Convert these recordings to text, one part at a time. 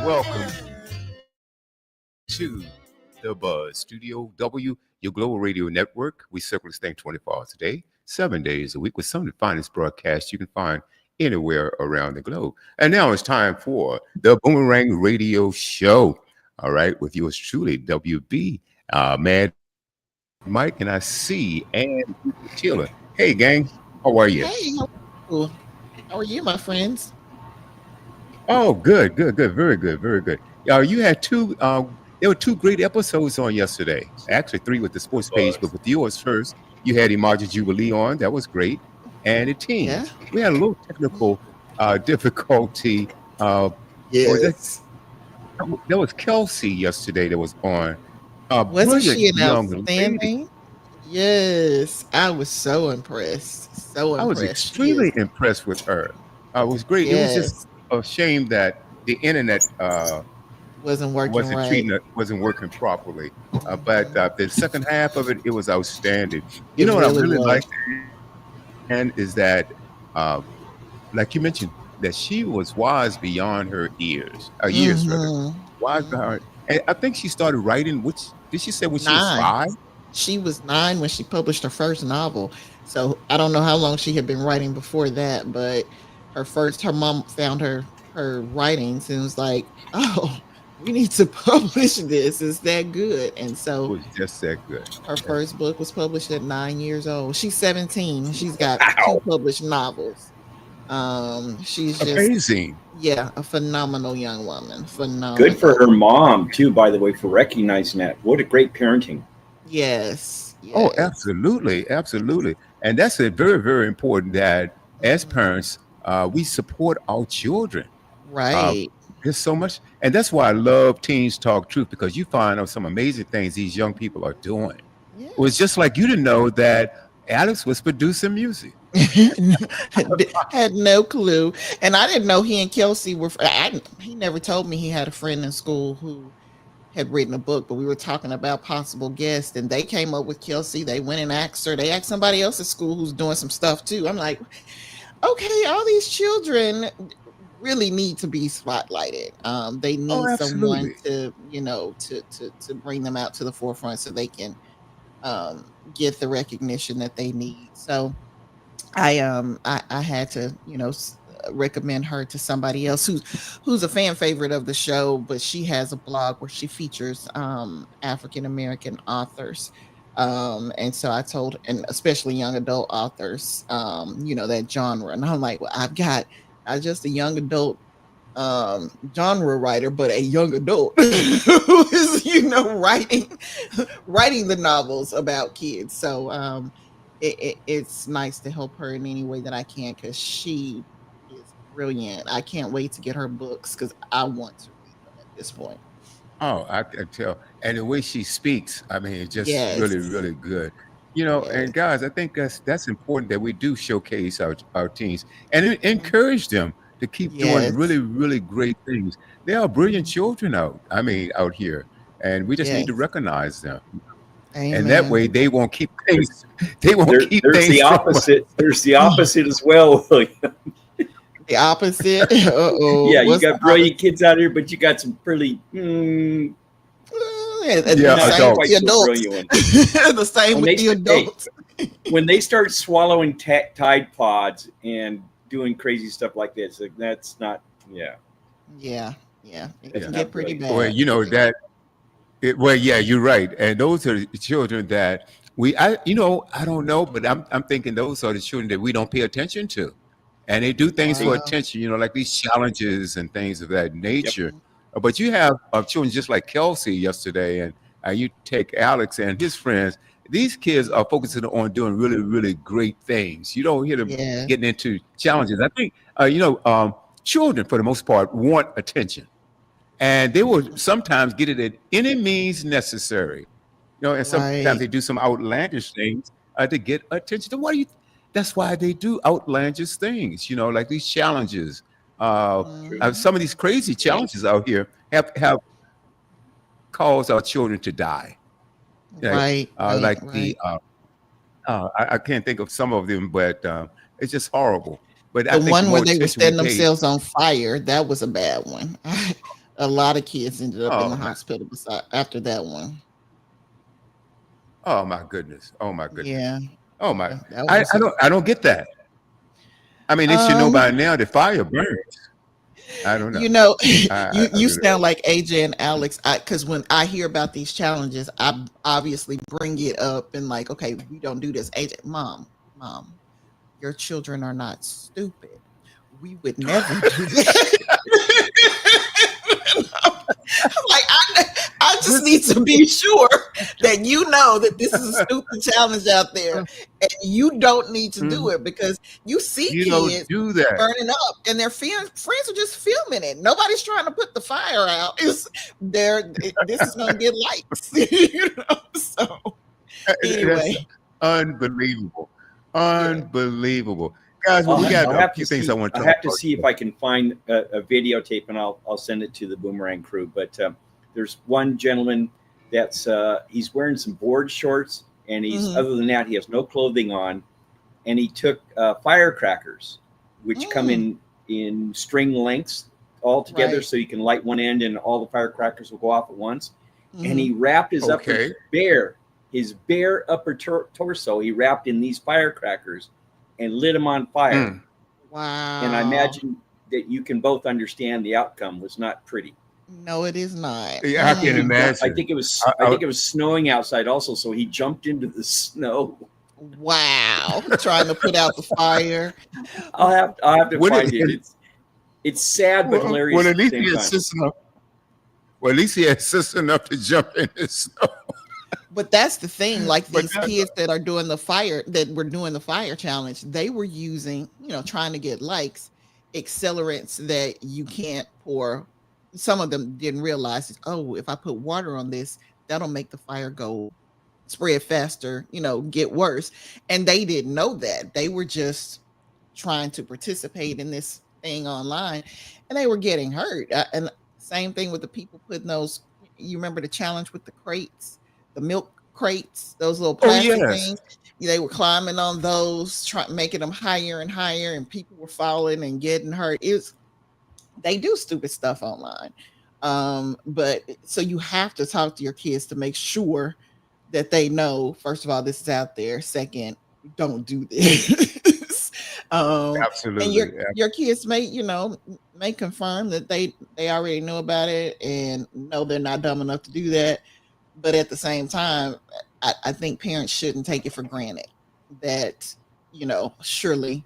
welcome to the Buzz Studio W, your global radio network. We circle this thing 24 hours a day, 7 days a week, with some of the finest broadcasts you can find anywhere around the globe. And now it's time for the Boomerang Radio Show. All right, with yours truly, WB, Mad Mike, and I see and Sheila. Hey, gang, how are you? Hey, how are you, my friends? Oh, good, good, good, very good, very good. You had two. There were two great episodes on yesterday. Actually, three with the sports page, but with yours first, you had Imaja Jubilee on. That was great, and the Yeah. teens. We had a little technical difficulty. Or that Yes. there was Kelsey yesterday that was on. A Wasn't brilliant she an young lady. outstanding? Yes. I was so impressed. So I was impressed. She is. extremely impressed with her. It was great. It was just Yes. a shame that the internet Wasn't working right. wasn't working properly. But the second half of it, it was outstanding. You It know what I really really was. liked, and is that, uh, like you mentioned, that she was wise beyond her years rather, Mm-hmm. wise beyond. Mm-hmm. And I think she started writing. Which did she say when she was 9. 5? She was 9 when she published her first novel. So I don't know how long she had been writing before that, but her mom found her writings and was like, "Oh, we need to publish this. It's that good." And It so was just that good. her Yeah. first book was published at 9 years old. She's 17. She's got two Wow, published novels. She's just, amazing. yeah, a phenomenal young woman. Good for Phenomenal. her mom too, by the way, for recognizing that. What a great parenting. Yes, Oh, yes. absolutely, absolutely. And that's a very, very important that as Mhm. parents, we support our children. Uh, Right. there's so much, and that's why I love Teens Talk Truth, because you find out some amazing things these young people are doing. It was Yes. just like you didn't know that Alex was producing music. Had no clue, and I didn't know he and Kelsey were. He never told me he had a friend in school who had written a book, but we were talking about possible guests, and they came up with Kelsey. They went and asked her. They asked somebody else at school who's doing some stuff too. I'm like, okay, all these children really need to be spotlighted. They Oh, need someone absolutely. to, to bring them out to the forefront so they can get the recognition that they need. So I had to, recommend her to somebody else who's a fan favorite of the show, but she has a blog where she features African American authors. And so I told, and especially young adult authors, that genre. And I'm like, well, I've got not just a young adult genre writer, but a young adult who is, writing the novels about kids. So it's nice to help her in any way that I can, because she is brilliant. I can't wait to get her books because I want to read them at this point. Oh, I can tell. And the way she speaks, I mean, it's just really, Yes. really good. And Yes. guys, I think that's important that we do showcase our teens and Mhm. encourage them to keep doing Yes. really, really great things. There are brilliant Mhm. children out here, and we just need to Yes. recognize them. And that Amen. way they won't keep things they won't keep There's things the from us. opposite. There's the opposite as well. The opposite. Uh-oh. Yeah, you What's the got brilliant opposite? kids out here, but you got some pretty The Yeah, not same with quite the adults. so adults. brilliant ones. The same When with they the start, hey, adults. when they start swallowing Tide Pods and doing crazy stuff like this, like, that's not. Yeah, Yeah. Yeah. It that's can Yeah. get not pretty brilliant. Well, bad. you know that well, yeah, you're right. And those are the children that I don't know, but I'm thinking those are the children that we don't pay attention to. And they do things for Wow. attention, like these challenges and things of that Yep. nature. Mhm. But you have children just like Kelsey yesterday, and you take Alex and his friends. These kids are Mhm. focusing on doing really, really great things. You don't hear them Yeah. getting into challenges. I think, children, for the most part, want attention, and they will Mhm. sometimes get it at any means necessary. And sometimes Right. they do some outlandish things to get attention. So that's why they do outlandish things. Like these challenges. Uh, True. Mhm. some of these crazy challenges out here have caused our children to die. Right? Right, right, Like right. I can't think of some of them, but it's just horrible. But I The think the one where more they were attention we setting pay, themselves on fire, that was a bad one. A lot of kids ended up in the Oh my, hospital after that one. oh my goodness. Oh my goodness. Yeah, Oh my. yeah, that was I don't get that. I mean, they should know um by now that fire burns. I don't know. you know, I you really sound like AJ and Alex. Because when I hear about these challenges, I obviously bring it up and like, okay, we don't do this. AJ, mom, your children are not stupid. We would never do that. Like I just this need to be sure that you know that this is a stupid challenge out there, and you don't need to do Mhm. it because you see You don't kids do that. burning up, and their friends are just filming it. Nobody's trying to put the fire out. It's this is going to get likes, So That's anyway, unbelievable. yeah. Unbelievable. Guys, well, we got I'll a have to few things I see. want to I'll talk have to about. see if I can find a videotape, and I'll send it to the Boomerang crew. But there's one gentleman that's he's wearing some board shorts, and he's Hmm. other than that he has no clothing on, and he took firecrackers, which come Mm, in string lengths all together, right. so you can light one end and all the firecrackers will go off at once. And Hmm. he wrapped Okay. his bare upper torso. He wrapped in these firecrackers and lit them on fire. Mm. And I Wow. imagine that you can both understand the outcome was not pretty. No, it is not. Yeah, I And can he Mm. jumped. imagine. I think it was snowing outside also, so he jumped into the snow. Wow. Trying to put out the fire. I'll have to When find it. it, It's sad but well, hilarious at at the least same he had time. sense enough. Well, at least he had sense enough to jump in the snow. But that's the thing, like But these that, kids that are doing that were doing the fire challenge, they were using, trying to get likes, accelerants that you can't pour. Some of them didn't realize, oh, if I put water on this, that'll make the fire go spread faster, get worse. And they didn't know that. They were just trying to participate in this thing online, and they were getting hurt. And same thing with the people putting those. You remember the challenge with the crates, the milk crates, those little oh plastic yes, things. They were climbing on those, making them higher and higher, and people were falling and getting hurt. They do stupid stuff online. But so you have to talk to your kids to make sure that they know, first of all, this is out there. Second, don't do this. And absolutely. your kids may confirm that they already know about it and know they're not dumb enough to do that. But at the same time, I think parents shouldn't take it for granted that, surely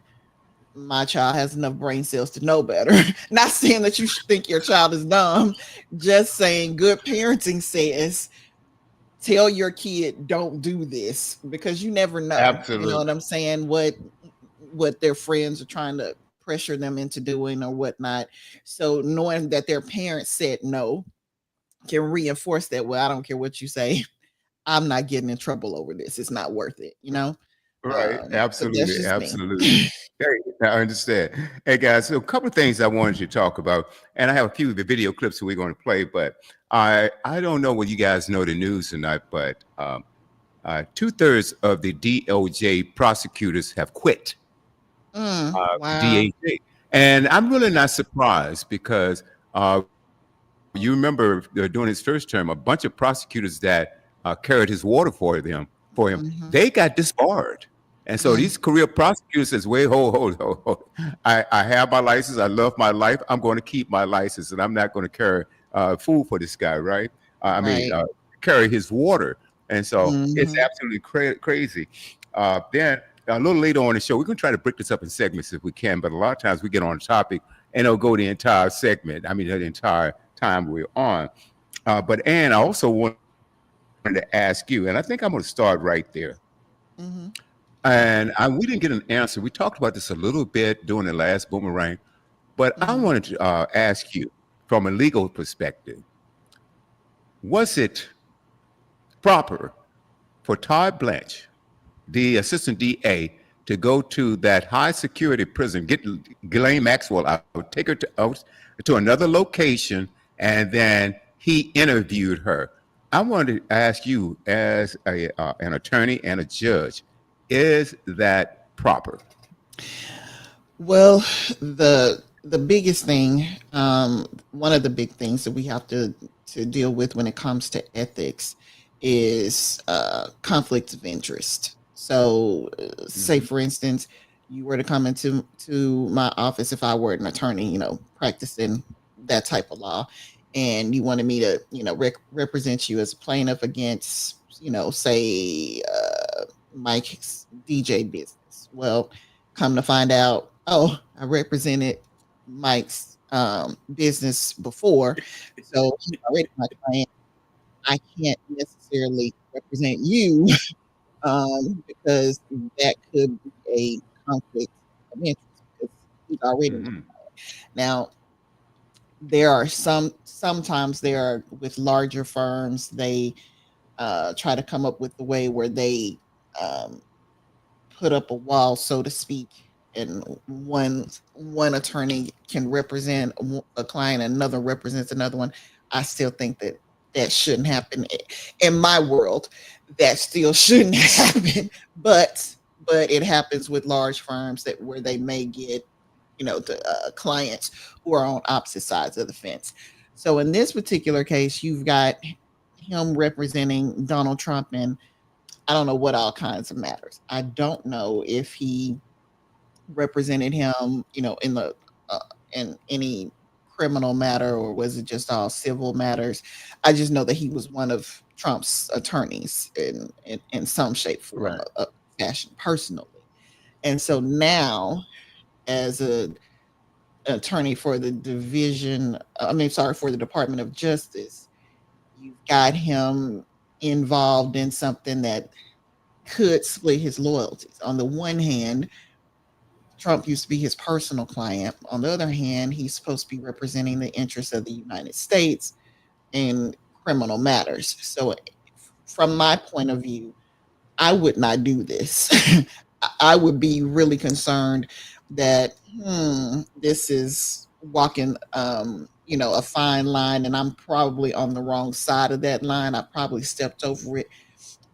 my child has enough brain cells to know better. Not saying that you should think your child is dumb, just saying good parenting says tell your kid don't do this because you never know. You know what Absolutely. I'm saying? What their friends are trying to pressure them into doing or whatnot. So knowing that their parents said no can reinforce that. Well, I don't care what you say. I'm not getting in trouble over this. It's not worth it. Right. But that's Absolutely. just me. Absolutely. Hey, I understand. Hey guys, so a couple of things I wanted you to talk about, and I have a few of the video clips that we're going to play, but I don't know whether you guys know the news tonight, but 2/3 of the DOJ prosecutors have quit Wow. DAJ, and I'm really not surprised because you remember during his first term, a bunch of prosecutors that carried his water for him, Hmm. they got disbarred. And so Mm, these career prosecutors says, wait, hold. I have my license. I love my life. I'm going to keep my license, and I'm not going to carry food for this guy, right? right. Carry his water. And so it's Hmm. absolutely crazy. Then a little later on in the show, we're going to try to break this up in segments if we can, but a lot of times we get on a topic and it'll go the entire segment. I mean, the entire time we're on. But Ann, I also wanted to ask you, and I think I'm going to start right there. Hmm. And we didn't get an answer. We talked about this a little bit during the last boomerang, but I Hmm. wanted to ask you from a legal perspective, was it proper for Todd Blanche, the assistant DA, to go to that high security prison, get Ghislaine Maxwell out, take her out to another location, and then he interviewed her? I wanted to ask you, as an attorney and a judge, is that proper? Well, the the biggest thing, one of the big things that we have to deal with when it comes to ethics is conflicts of interest. So, say Hmm. for instance, you were to come into my office if I were an attorney, practicing that type of law, and you wanted me to, represent you as a plaintiff against, say, Mike's DJ business. Well, come to find out, oh, I represented Mike's business before, so he's already my client. I can't necessarily represent you because that could be a conflict of interest because he's already my Hmm. now. There are sometimes there are with larger firms, they try to come up with the way where they um, put up a wall, so to speak, and one attorney can represent a client, another represents another one. I still think that that shouldn't happen in my world. That still shouldn't happen, but it happens with large firms that where they may get the clients who are on opposite sides of the fence. So in this particular case, you've got him representing Donald Trump, and I don't know what all kinds of matters. I don't know if he represented him, in the uh, in any criminal matter or was it just all civil matters. I just know that he was one of Trump's attorneys in some shape, form, Right. fashion, personally. And so now, as a attorney for the division, I mean, sorry, for the Department of Justice, you've got him involved in something that could split his loyalties. On the one hand, Trump used to be his personal client. On the other hand, he's supposed to be representing the interests of the United States in criminal matters. So, from my point of view, I would not do this. I would be really concerned that this is walking, a fine line, and I'm probably on the wrong side of that line. I probably stepped over it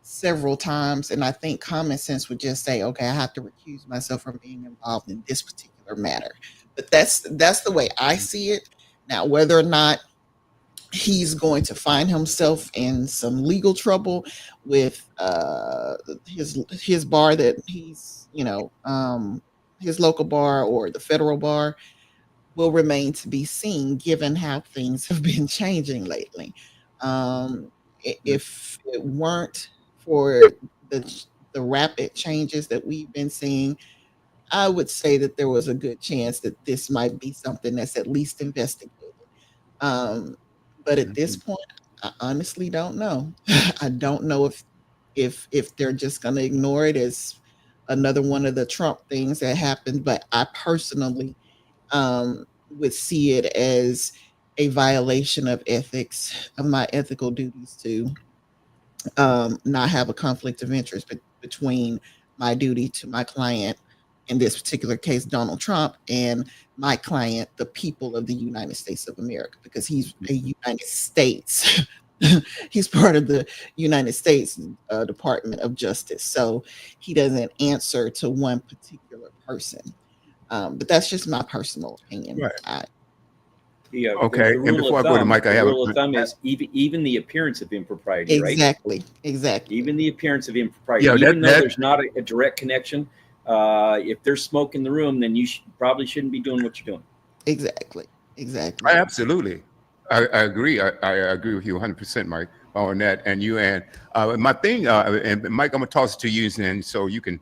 several times, and I think common sense would just say, okay, I have to recuse myself from being involved in this particular matter. But that's the way I see it. Now, whether or not he's going to find himself in some legal trouble with his bar that he's his local bar or the federal bar will remain to be seen given how things have been changing lately. If it weren't for the rapid changes that we've been seeing, I would say that there was a good chance that this might be something that's at least investigated. Um, but at this Hmm. point, I honestly don't know. I don't know if they're just going to ignore it as another one of the Trump things that happened. But I personally would see it as a violation of ethics, of my ethical duties to not have a conflict of interest between my duty to my client, in this particular case, Donald Trump, and my client, the people of the United States of America, because he's a United States. He's part of the United States Department of Justice. So he doesn't answer to one particular person. But that's just my personal opinion. Right. The Okay. And rule of before I go to thumb, Mike, I have is even the appearance of impropriety, right? Exactly. Even the appearance of impropriety, yeah, even that though that there's not a direct connection. If there's smoke in the room, then you probably shouldn't be doing what you're doing. Exactly. absolutely. I agree. I agree with you 100%, Mike, on that. And you and my thing, and Mike, I'm gonna toss it to you, and so you can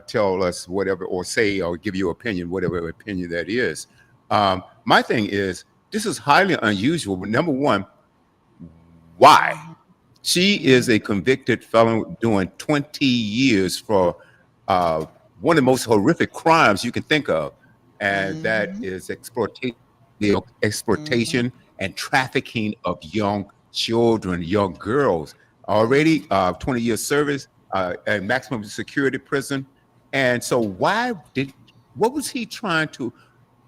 tell us whatever, or say, or give your opinion, whatever opinion that is. My thing is, this is highly unusual. But number one, why? She is Mhm. a convicted felon doing 20 years for uh, one of the most horrific crimes you can think of, and that Mhm. is exploitation, Mhm. exploitation and trafficking of young children, young girls. Mhm. Already 20 years service and maximum security prison. And so, what was he trying to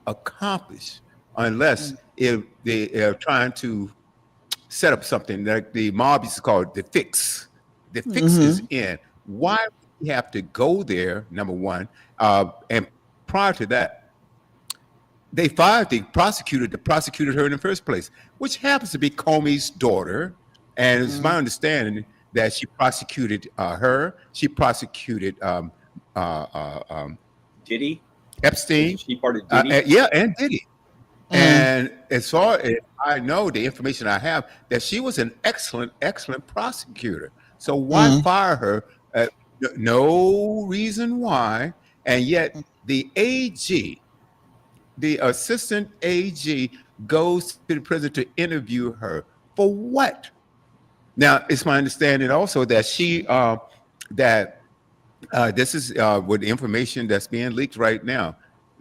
accomplish, unless Mhm. if they are trying to set up something like the mob used to call it the fix. The fix is Mhm. in. Why would we have to go there? Number one, and prior to that, they fired the prosecutor that prosecuted her in the first place, which happens to be Comey's daughter. And it's my understanding that she prosecuted her. She prosecuted uh, um, Diddy? Epstein. Was she part of Diddy? Yeah, and Diddy. Mm. And as far as I know, the information I have, that she was an excellent, excellent prosecutor. So why Mm. fire her? No reason why. And yet the AG, the assistant AG, goes to the prison to interview her for what? Now, it's my understanding also that that this is with the information that's being leaked right now,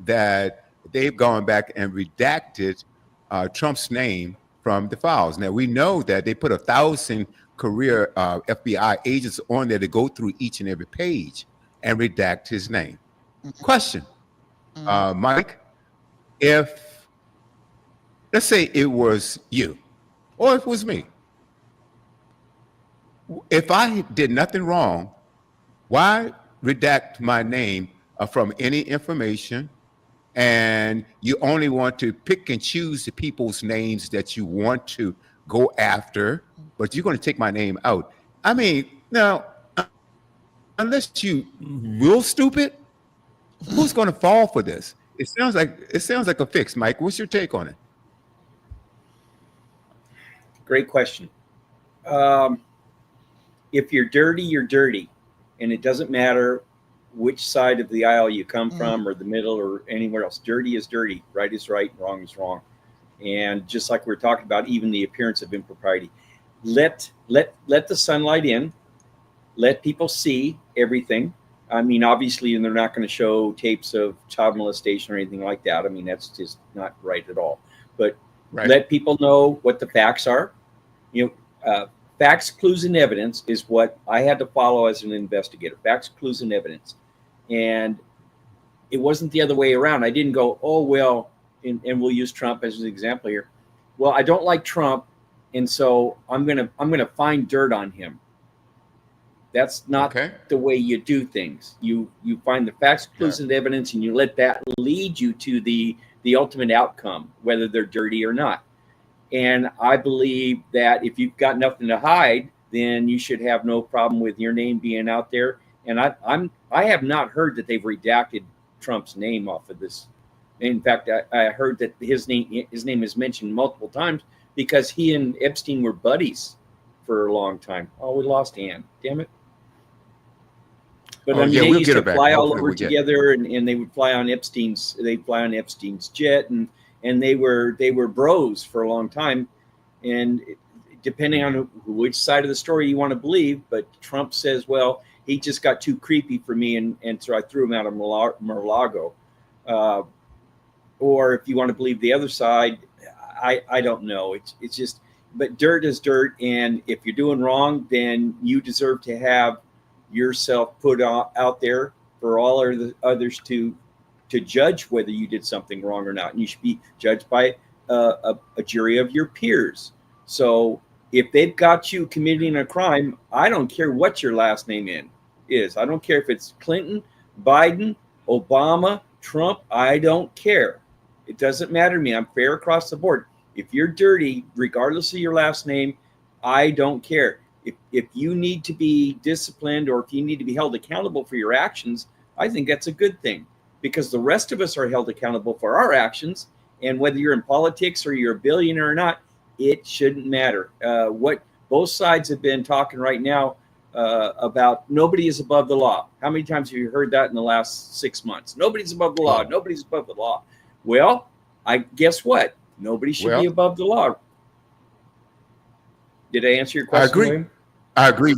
that they've gone back and redacted Trump's name from the files. Now, we know that they put 1,000 career FBI agents on there to go through each and every page and redact his name. Question, Mike, if, let's say it was you, or if it was me, if I did nothing wrong, why redact my name from any information? And you only want to pick and choose the people's names that you want to go after, but you're going to take my name out. I mean, now, unless you real stupid, who's going to fall for this? It sounds like a fix, Mike. What's your take on it? Great question. Um, if you're dirty, you're dirty. And it doesn't matter which side of the aisle you come from or the middle or anywhere else. Dirty is dirty. Right is right. Wrong is wrong. And just like we're talking about, even the appearance of impropriety. Let the sunlight in. Let people see everything. I mean, obviously, and they're not going to show tapes of child molestation or anything like that. I mean, that's just not right at all. But let people know what the facts are. You know, facts, clues, and evidence is what I had to follow as an investigator. Facts, clues, and evidence. And it wasn't the other way around. I didn't go, oh, well, and we'll use Trump as an example here. Well, I don't like Trump, and so I'm gonna find dirt on him. That's not the way you do things. You find the facts, clues, and evidence, and you let that lead you to the ultimate outcome, whether they're dirty or not. And I believe that if you've got nothing to hide, then you should have no problem with your name being out there. And I have not heard that they've redacted Trump's name off of this. In fact, I heard that his name is mentioned multiple times because he and Epstein were buddies for a long time. Oh, we lost Ann. Damn it. But I mean, they used to fly all over together, and they would fly on Epstein's jet, and they were bros for a long time. And depending on which side of the story you want to believe, but Trump says, well, he just got too creepy for me, and so I threw him out of Mar-a-Lago. Or if you want to believe the other side, I don't know. It's just, but dirt is dirt, and if you're doing wrong, then you deserve to have yourself put out there for all of the others to judge whether you did something wrong or not. And you should be judged by a jury of your peers. So if they've got you committing a crime, I don't care what your last name is. I don't care if it's Clinton, Biden, Obama, Trump. I don't care. It doesn't matter to me. I'm fair across the board. If you're dirty, regardless of your last name, I don't care. If you need to be disciplined or if you need to be held accountable for your actions, I think that's a good thing, because the rest of us are held accountable for our actions. And whether you're in politics or you're a billionaire or not, it shouldn't matter. What both sides have been talking right now about nobody is above the law. How many times have you heard that in the last 6 months? Nobody's above the law. Nobody's above the law. Well, I guess what? Nobody should be above the law. Did I answer your question? I agree. William? I agree.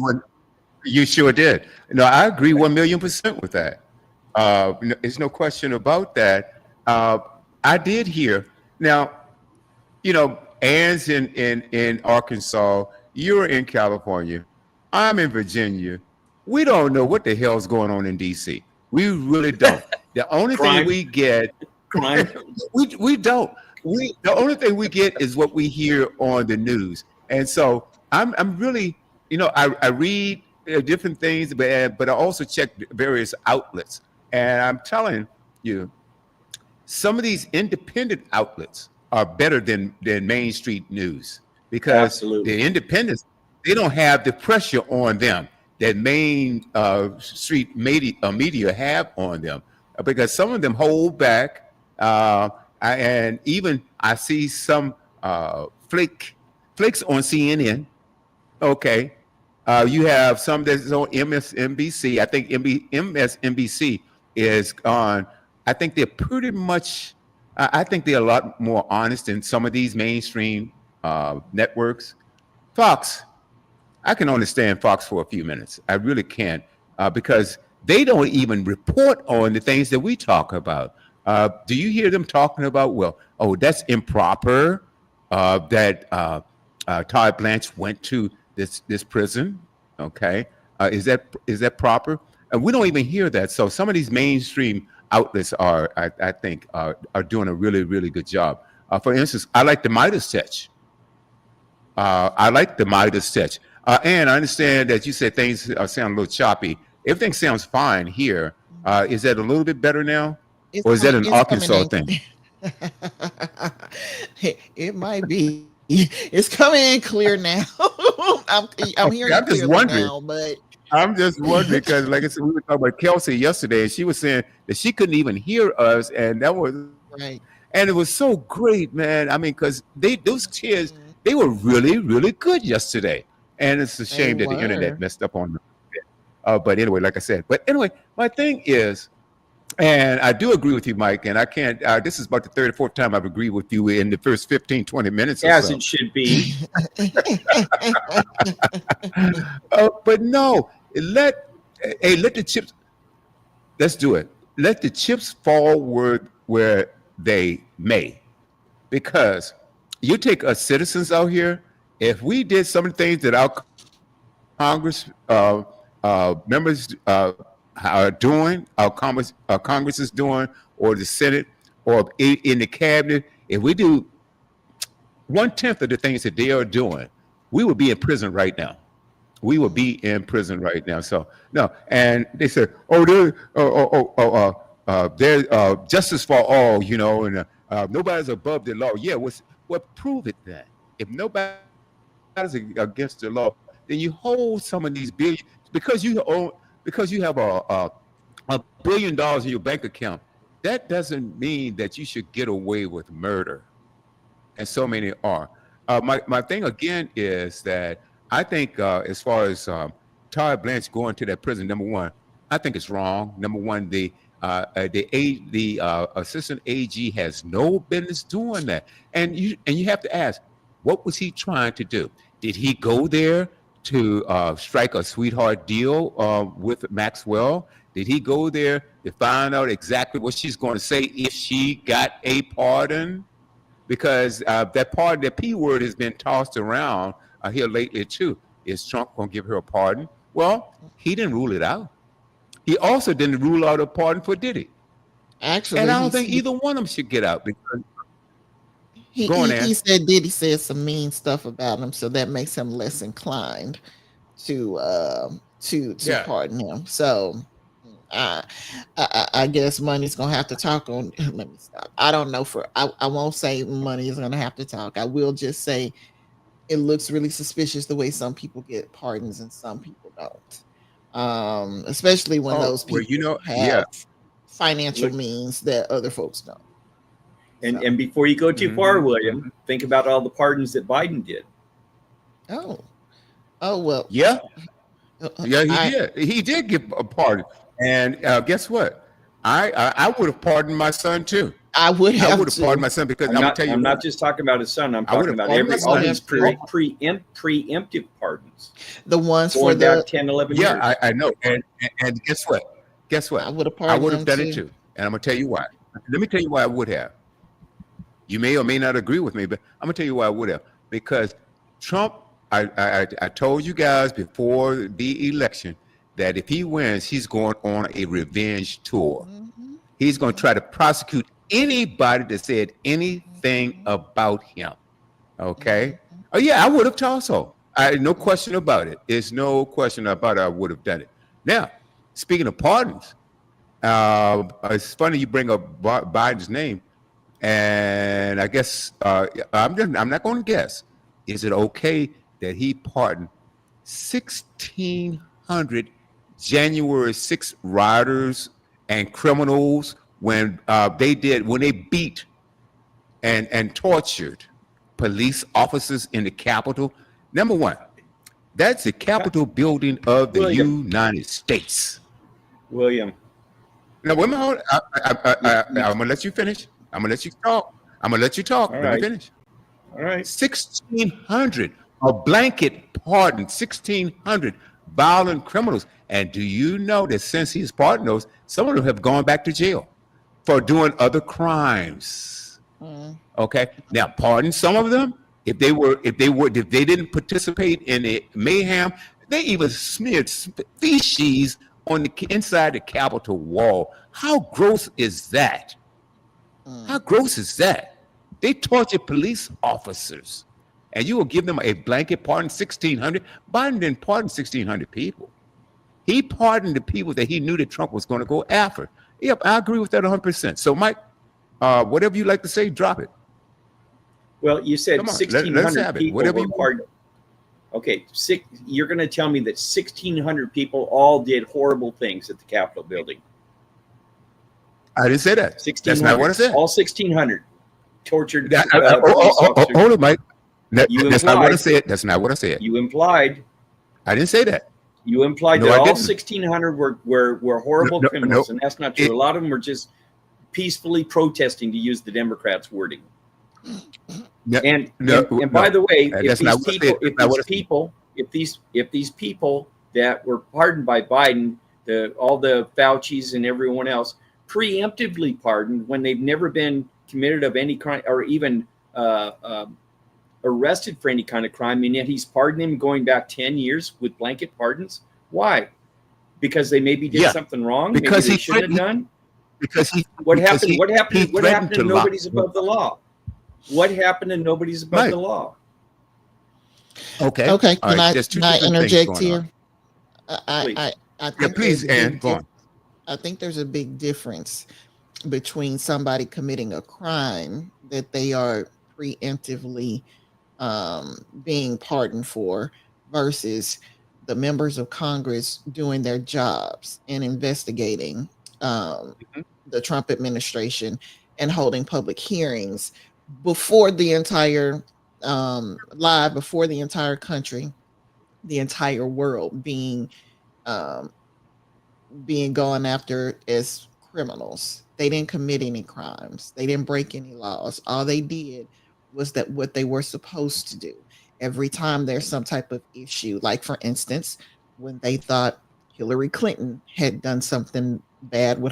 You sure did. No, I agree 1,000,000% with that. There's no question about that. I did hear. Now, Ann's in Arkansas. You're in California. I'm in Virginia. We don't know what the hell's going on in D.C. We really don't. The only thing we get, we don't. The only thing we get is what we hear on the news. And so I'm really, I read different things, but I also check various outlets. And I'm telling you, some of these independent outlets are better than Main Street News, because Absolutely. the independents, they don't have the pressure on them that Main Street media have on them, because some of them hold back. And even I see some flakes on CNN. Okay. You have some that's on MSNBC. I think MSNBC is on. I think they're pretty much. I think they're a lot more honest than some of these mainstream networks. Fox, I can understand Fox for a few minutes. I really can, because they don't even report on the things that we talk about. Do you hear them talking about? Well, oh, that's improper. That Todd Blanche went to this prison. Okay, is that proper? And we don't even hear that. So some of these mainstream outlets I think, are doing a really, really good job. For instance, I like the Midas Touch. I like the Midas Touch. And I understand that you said things sound a little choppy. Everything sounds fine here. Is that a little bit better now? Or is that an Arkansas thing? It might be. It's coming in clear now. I'm hearing I'm it just clearly wondering. now, but I'm just wondering because, like I said, we were talking about Kelsey yesterday, and she was saying that she couldn't even hear us, and right. and it was so great, man. I mean, because those kids, Mhm. they were really, really good yesterday, and it's a They shame that the internet were. messed up on them. But anyway, like I said, my thing is, and I do agree with you, Mike, and I can't. This is about the third or fourth time I've agreed with you in the first 15, 20 minutes or As so. it should be. But no, let the chips. Let's do it. Let the chips fall where they may, because you take us citizens out here. If we did some of the things that our Congress members are doing, our Congress is doing, or the Senate, or in the cabinet, if we do 1/10 of the things that they are doing, we would be in prison right now. We would be in prison right now. So no, and they said, oh, there's justice for all, and nobody's above the law. Yeah, prove it then. If nobody's against the law, then you hold some of these billion because you have $1 billion in your bank account. That doesn't mean that you should get away with murder, and so many are. My thing again is that I think, as far as Todd Blanche going to that prison, number one, I think it's wrong. Number one, the assistant AG has no business doing that, and you have to ask, what was he trying to do? Did he go there to strike a sweetheart deal with Maxwell? Did he go there to find out exactly what she's going to say if she got a pardon? Because that P word has been tossed around here lately too. Is Trump going to give her a pardon? Well, he didn't rule it out. He also didn't rule out a pardon for Diddy. Actually, And I don't think either one of them should get out. Because he said Diddy said some mean stuff about him, so that makes him less inclined to pardon him. So I guess money's gonna have to talk on. Let me stop. I don't know. I won't say money is gonna have to talk. I will just say it looks really suspicious the way some people get pardons and some people don't. Especially when those people have financial means that other folks don't. And before you go too far, William, think about all the pardons that Biden did. Oh well. Yeah, he did. He did give a pardon. And guess what? I would have pardoned my son too. I would have pardoned my son because I'm not just talking about his son. I'm talking about all these preemptive pardons. The ones for the 10, 11 years. Yeah, I know. And guess what? I would have done it too. And I'm gonna tell you why. Let me tell you why I would have. You may or may not agree with me, but I'm gonna tell you why I would have. Because Trump, I told you guys before the election that if he wins, he's going on a revenge tour. Mm-hmm. He's going to try to prosecute anybody that said anything about him. Okay? Mm-hmm. Oh yeah, I would have also. No question about it. There's no question about it. I would have done it. Now, speaking of pardons, It's funny you bring up Biden's name, and I guess I'm not going to guess. Is it okay that he pardoned 1,600 January 6 rioters and criminals when they beat and tortured police officers in the Capitol? Number one, that's the Capitol building of the William. United States. William. Now, wait a minute. I'm gonna let you finish. I'm gonna let you talk. I'm gonna let you talk. All Let me right. finish. All right. 1,600, a blanket pardon, 1,600 violent criminals. And do you know that since he's pardoned those, some of them have gone back to jail for doing other crimes? Okay. Now, pardon some of them if they didn't participate in a mayhem. They even smeared feces on the inside the Capitol wall. How gross is that? How gross is that? They tortured police officers, and you will give them a blanket pardon, 1,600. Biden didn't pardon 1,600 people. He pardoned the people that he knew that Trump was going to go after. Yep, I agree with that 100%. So, Mike, whatever you like to say, drop it. Well, you said Come on, 1,600 people whatever were you want. pardoned. Okay, you're going to tell me that 1,600 people all did horrible things at the Capitol building. I didn't say that. 1,600. That's not what I said. All 1,600 tortured police Hold officers. on, Mike. You That's not what I implied- said. That's not what I said. You implied I didn't say that. You implied No, that I all didn't. 1,600 were horrible No, criminals, no. and that's not true. A lot of them were just peacefully protesting, to use the Democrats' wording. No, And no, by the way, that's not what I said. That's not what I said. if these people that were pardoned by Biden, all the Faucis and everyone else, preemptively pardoned when they've never been committed of any crime or even arrested for any kind of crime, and yet he's pardoned him going back 10 years with blanket pardons. Why? Because they maybe did something wrong. Because maybe they he shouldn't have done. What happened? What happened threatened to to nobody's lock- above the law? What happened to nobody's above Right. the law? Okay. Okay, All can right, I there's two can I different things interject going on. here? I Please. I Yeah, think please, there's a Ann, big go on. I think there's a big difference between somebody committing a crime that they are preemptively being pardoned for versus the members of Congress doing their jobs and investigating the Trump administration and holding public hearings before the entire live before the entire country, the entire world um, being gone after as criminals. They didn't commit any crimes. They didn't break any laws. All they did was that what they were supposed to do. Every time there's some type of issue, like for instance, when they thought Hillary Clinton had done something bad with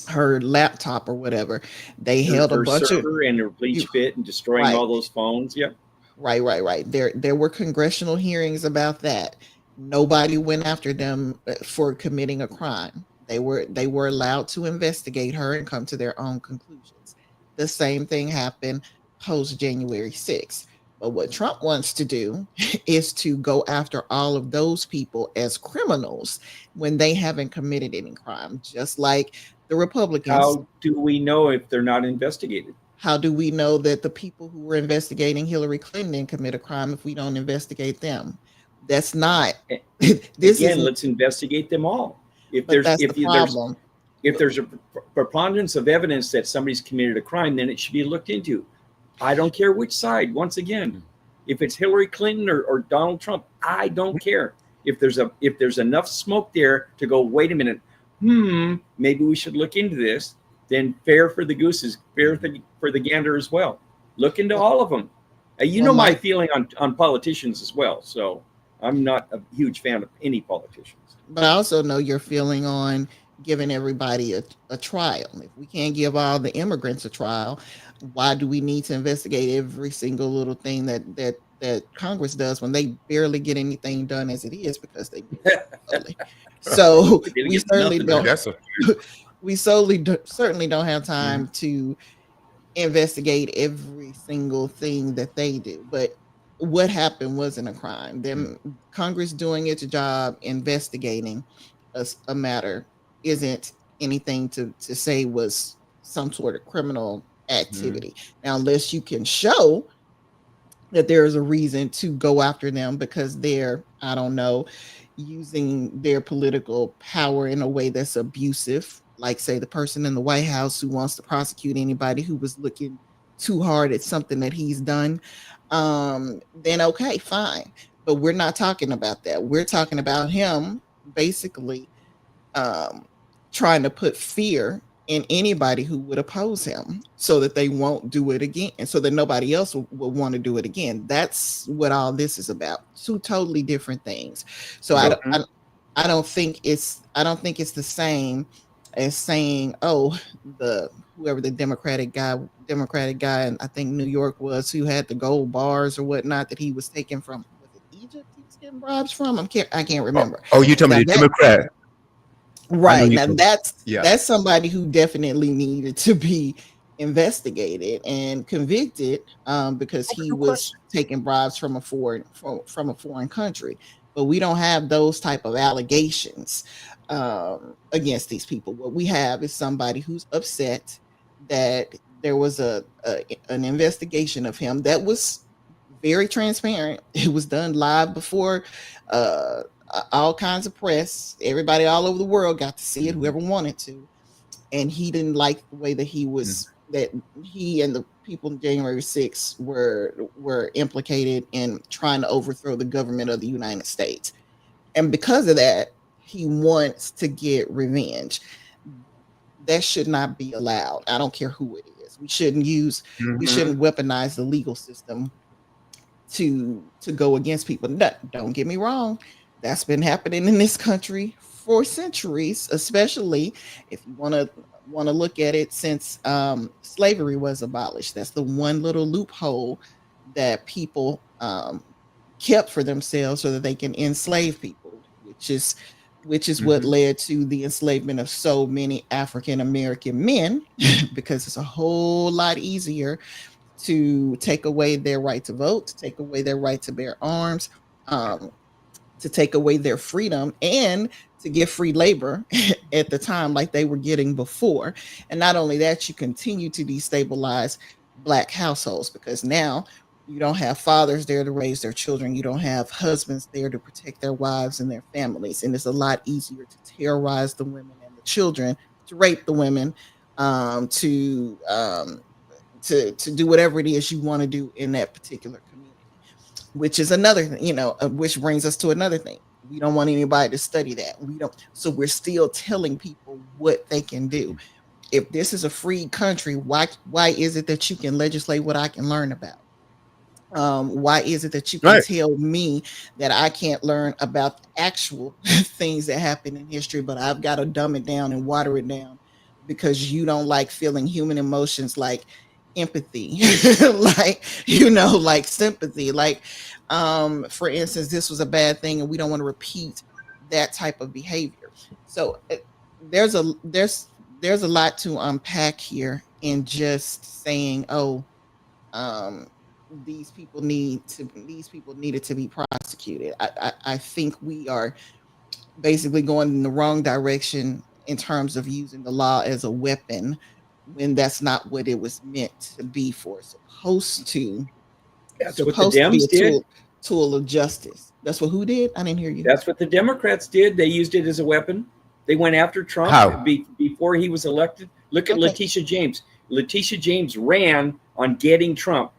her laptop or whatever, they held a Her bunch of server and her bleach pit and destroying Right. all those phones. Yep. Right. There were congressional hearings about that. Nobody went after them for committing a crime. They were allowed to investigate her and come to their own conclusions. The same thing happened post January 6th. But what Trump wants to do is to go after all of those people as criminals when they haven't committed any crime, just like the Republicans. How do we know if they're not investigated? How do we know that the people who were investigating Hillary Clinton didn't commit a crime if we don't investigate them? That's not. Let's investigate them all. If there's problem. if there's a preponderance of evidence that somebody's committed a crime, then it should be looked into. I don't care which side. Once again, if it's Hillary Clinton or Donald Trump, I don't care. If there's enough smoke there to go, wait a minute, maybe we should look into this. Then fair for the gooses, fair for the gander as well. Look into all of them. You know my feeling on politicians as well. So I'm not a huge fan of any politicians. But I also know your feeling on giving everybody a trial. If we can't give all the immigrants a trial, why do we need to investigate every single little thing that Congress does when they barely get anything done as it is because they so we certainly don't. We certainly don't have time to investigate every single thing that they do. But what happened wasn't a crime. Them Congress doing its job investigating a matter isn't anything to say was some sort of criminal Mm-hmm. activity. Now, unless you can show that there is a reason to go after them because they're, I don't know, using their political power in a way that's abusive, like say the person in the White House who wants to prosecute anybody who was looking too hard at something that he's done, then okay, fine. But we're not talking about that. We're talking about him basically um, trying to put fear in anybody who would oppose him so that they won't do it again and so that nobody else will want to do it again. That's what all this is about. Two totally different things. So Mhm. I don't think it's the same as saying, oh, the whoever the Democratic guy and I think New York was, who had the gold bars or whatnot that he was taken from, was it Egypt he was getting bribes from? I can't remember. Oh, you told me Now the that Democrat. I know Right. you Now told me. Yeah. that's somebody who definitely needed to be investigated and convicted because he No was question. taking bribes from from a foreign country. But we don't have those type of allegations against these people. What we have is somebody who's upset that there was an investigation of him that was very transparent. It was done live before uh, all kinds of press. Everybody all over the world got to see it, Mm-hmm. whoever wanted to. And he didn't like the way that that he and the people in January 6th were implicated in trying to overthrow the government of the United States. And because of that, he wants to get revenge. That should not be allowed. I don't care who it is. We Mhm. shouldn't weaponize the legal system to go against people. Don't get me wrong, that's been happening in this country for centuries, especially if you want to look at it since slavery was abolished. That's the one little loophole that people kept for themselves so that they can enslave people, which is what Mm-hmm. led to the enslavement of so many African American men because it's a whole lot easier to take away their right to vote, to take away their right to bear arms, um, to take away their freedom, and to give free labor at the time like they were getting before. And not only that, you continue to destabilize Black households because now you don't have fathers there to raise their children. You don't have husbands there to protect their wives and their families. And it's a lot easier to terrorize the women and the children, to rape the women, to do whatever it is you want to do in that particular community, which is another thing, which brings us to another thing. We don't want anybody to study that. We don't. So we're still telling people what they can do. If this is a free country, why is it that you can legislate what I can learn about? Why is it that you can Right. tell me that I can't learn about actual things that happen in history, but I've got to dumb it down and water it down because you don't like feeling human emotions like empathy, like like sympathy, like for instance, this was a bad thing and we don't want to repeat that type of behavior. So there's a there's a lot to unpack here in just saying, oh, um, these people needed to be prosecuted. I think we are basically going in the wrong direction in terms of using the law as a weapon when that's not what it was meant to be for. It's That's what the supposed to be Dems a did. tool of justice. That's what who did? I didn't hear you. That's what the Democrats did. They used it as a weapon. They went after Trump How? before he was elected. Look at Okay. Letitia James. Letitia James ran on getting Trump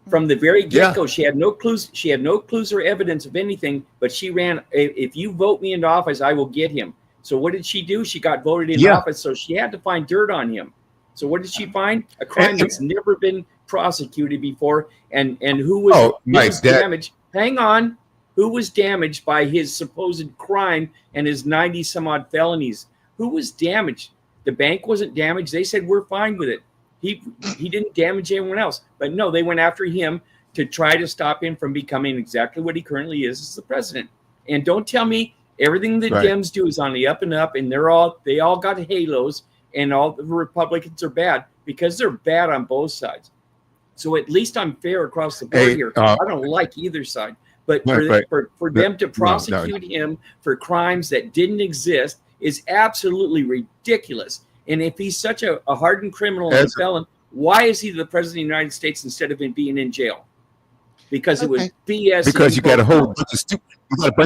from Mm. the very Yeah. get-go. She had no clues. She had no clues or evidence of anything, but she ran. If you vote me into office, I will get him. So what did she do? She got voted in Yeah. office, so she had to find dirt on him. So what did she find? A And, crime that's never been prosecuted before, and who was oh, Mike, that damaged? Hang on, who was damaged by his supposed crime and his 90 some odd felonies? Who was damaged? The bank wasn't damaged. They said we're fine with it. He didn't damage anyone else, but no, they went after him to try to stop him from becoming exactly what he currently is as the president. And don't tell me everything the right. Dems do is on the up and up, and they all got halos, and all the Republicans are bad because they're bad on both sides. So at least I'm fair across the board Hey, here. I don't like either side, but right. for them to No, no. prosecute him for crimes that didn't exist is absolutely ridiculous. And if he's such a hardened criminal and a felon, why is he the president of the United States instead of him being in jail? Because it was BS. Because you got a whole bunch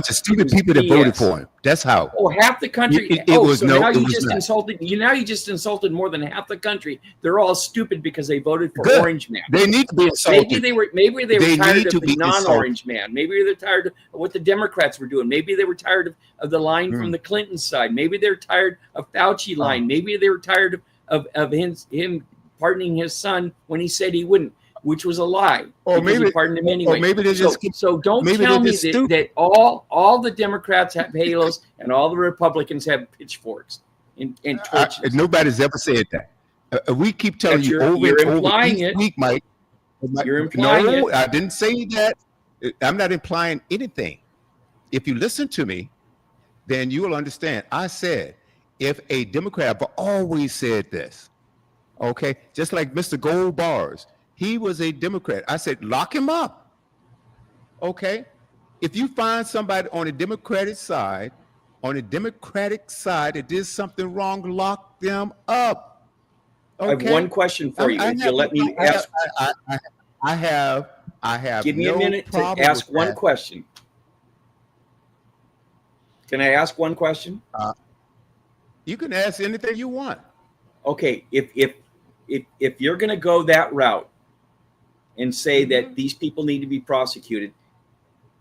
of stupid people that voted for him. That's how. Oh, half the country. Now you just insulted more than half the country. They're all stupid because they voted for Orange Man. They need to be insulted. Maybe they were tired of the non-Orange Man. Maybe they're tired of what the Democrats were doing. Maybe they were tired of the line from the Clinton side. Maybe they're tired of Fauci line. Maybe they were tired of him pardoning his son when he said he wouldn't, which was a lie. Or maybe he pardoned him anyway. Or maybe they just so don't tell me that all the Democrats have halos and all the Republicans have pitchforchks and torches. Nobody's ever said that. We keep telling you over and over each week, Mike. You're implying it. No, I didn't say that. I'm not implying anything. If you listen to me, then you will understand. I said, if a Democrat, I've always said this, okay, just like Mr. Gold Bars, he was a Democrat. I said, lock him up. Okay. If you find somebody on the Democratic side that did something wrong, lock them up. Okay? I have one question for you. If you let me ask. I have. Give me a minute to ask one question. Can I ask one question? You can ask anything you want. Okay. If you're going to go that route and say that these people need to be prosecuted,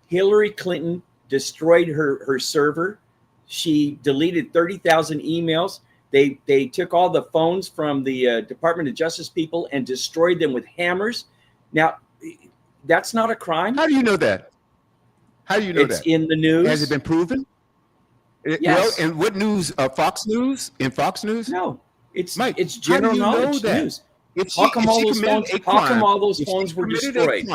Hillary Clinton destroyed her server. She deleted 30,000 emails. They took all the phones from the Department of Justice people and destroyed them with hammers. Now, that's not a crime. How do you know that? How do you know that? It's in the news. Has it been proven? Yes. Well, and what news? Fox News? In Fox News? No, it's Mike, it's general knowledge news. How come all those phones were destroyed?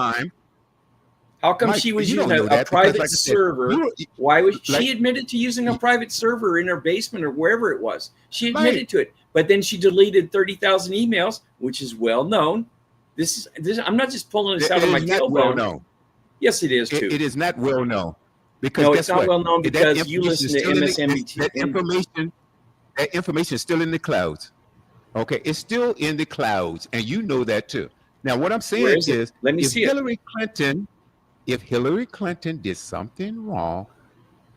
How come she was using a private server? Why was she admitted to using a private server in her basement or wherever it was? She admitted to it, but then she deleted 30,000 emails, which is well known. This I'm not just pulling this out of my tailbone. Well known. Yes, it is too. It is not well known because no, it's not well known because you listen to MSNBC. That information is still in the clouds. Okay, it's still in the clouds, and you know that too. Now, what I'm saying is, let me see if Hillary Clinton did something wrong,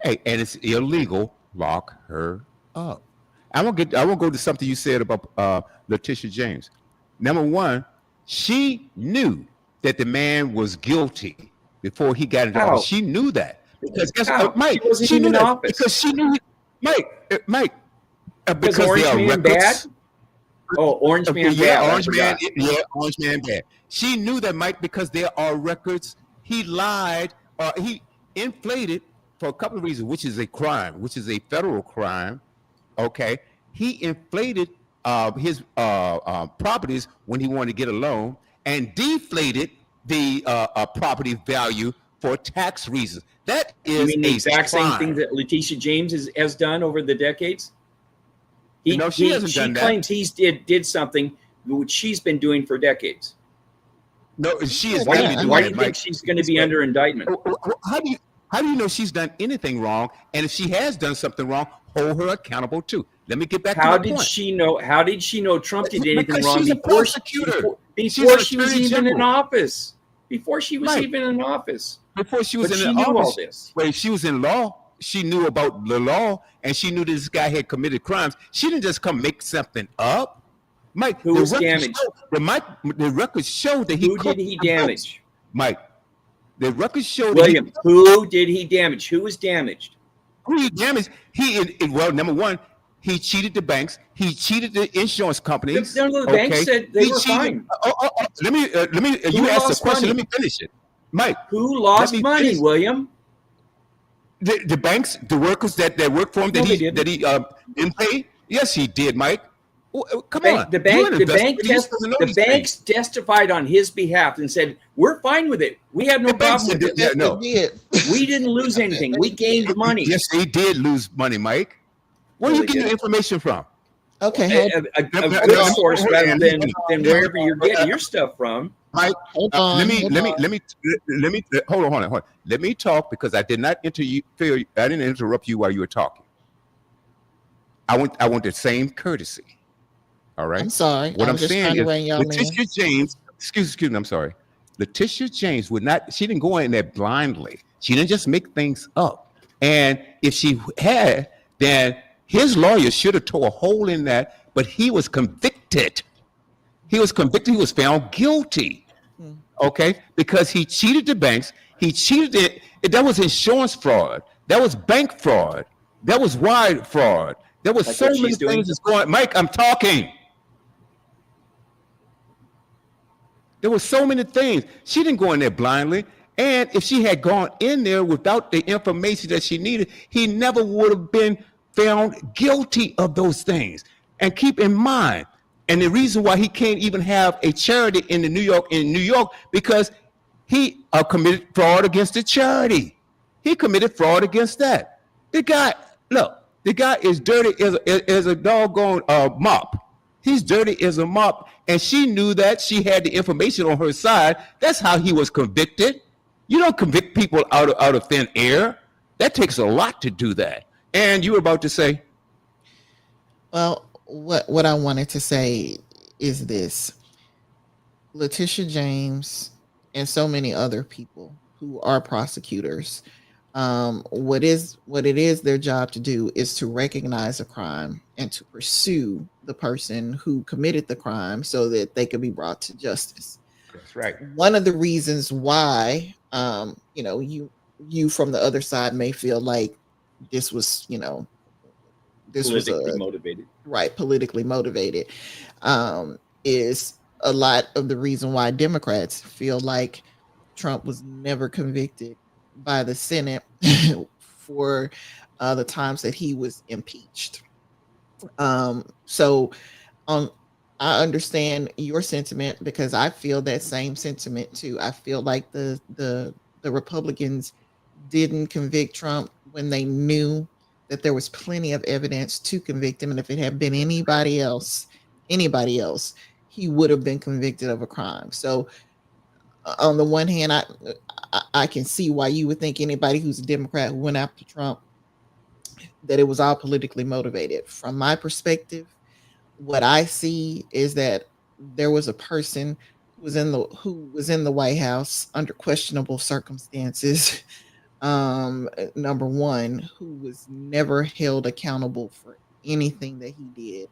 hey, and it's illegal, lock her up. I won't go to something you said about Letitia James. Number one, she knew that the man was guilty before he got into office. She knew that because guess what, Mike? She knew that because she knew Mike. Because Orange Man bad. Oh, Orange Man bad. Orange Man bad. She knew that, Mike, because there are records. He lied, he inflated for a couple of reasons, which is a crime, which is a federal crime. Okay, he inflated his properties when he wanted to get a loan, and deflated the property value for tax reasons. That is you mean the exact same thing that Letitia James has done over the decades. She claims he did something which she's been doing for decades. No, she is. Why do you think she's going to be under indictment? How do you know she's done anything wrong? And if she has done something wrong, hold her accountable too. Let me get back to my point. How did she know Trump did anything wrong before she was even in office? Before she was even in office. Before she was in office. All this. Wait, she was in law. She knew about the law, and she knew this guy had committed crimes. She didn't just come make something up. Mike, who was damaged? The records show that who did he damage? Mike, the records show William. Who did he damage? Who was damaged? Who he damaged? Well, number one, he cheated the banks. He cheated the insurance companies. The banks said they were fine. Let me. You asked the question. Let me finish it, Mike. Who lost money, William? The banks, the workers that worked for him, that he didn't pay. Yes, he did, Mike. Come on. The banks testified on his behalf and said, "We're fine with it. We had no problem with it. No. We didn't lose anything. We gained money." Yes, they did lose money, Mike. Where are you getting your information from? Okay, a good source rather than wherever you're getting your stuff from. Mike, let me hold on. Let me talk because I did not interrupt you while you were talking. I want the same courtesy. All I'm right. sorry. What I I'm was just saying trying to is rein y'all in. Letitia James, excuse me, I'm sorry. Letitia James would not, she didn't go in there blindly. She didn't just make things up. And if she had, then his lawyer should have tore a hole in that, but he was convicted. He was convicted. He was found guilty. Mm. Okay, because he cheated the banks. He cheated it. That was insurance fraud. That was bank fraud. That was wire fraud. There was Like so what many she's doing. things that's going. Mike, I'm talking. There were so many things. She didn't go in there blindly. And if she had gone in there without the information that she needed, he never would have been found guilty of those things. And keep in mind, and the reason why he can't even have a charity in New York, because he committed fraud against the charity. He committed fraud against that. The guy, look, the guy is dirty as a doggone mop. He's dirty as a mop, and she knew that. She had the information on her side. That's how he was convicted. You don't convict people out of thin air. That takes a lot to do that. And you were about to say, Well, what I wanted to say is this: Letitia James and so many other people who are prosecutors, what it is their job to do is to recognize a crime and to pursue the person who committed the crime so that they can be brought to justice. that's right. One of the reasons why, you from the other side may feel like this was, this was Politically a motivated. right politically motivated, is a lot of the reason why Democrats feel like Trump was never convicted by the Senate for the times that he was impeached. So I understand your sentiment because I feel that same sentiment too. I feel like the Republicans didn't convict Trump when they knew that there was plenty of evidence to convict him, and if it had been anybody else, he would have been convicted of a crime. So on the one hand, I can see why you would think anybody who's a Democrat who went after Trump that it was all politically motivated. From my perspective, what I see is that there was a person who was in the White House under questionable circumstances. Number one, who was never held accountable for anything that he did.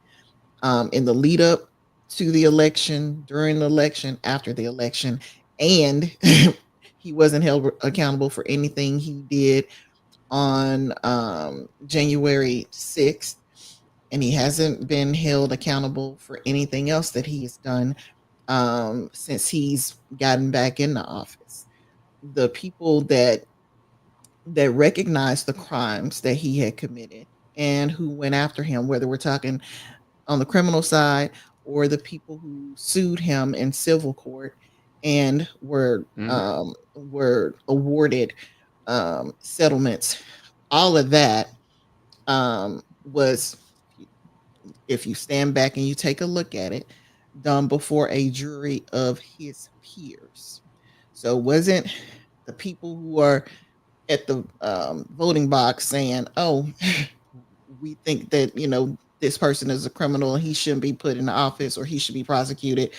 In the lead up to the election, during the election, after the election, and he wasn't held accountable for anything he did on January 6th, and he hasn't been held accountable for anything else that he has done since he's gotten back in the office. The people that recognized the crimes that he had committed and who went after him, whether we're talking on the criminal side or the people who sued him in civil court and were awarded settlements, all of that was, if you stand back and you take a look at it, done before a jury of his peers. So it wasn't the people who are at the voting box saying, "Oh, we think that this person is a criminal and he shouldn't be put in office or he should be prosecuted,"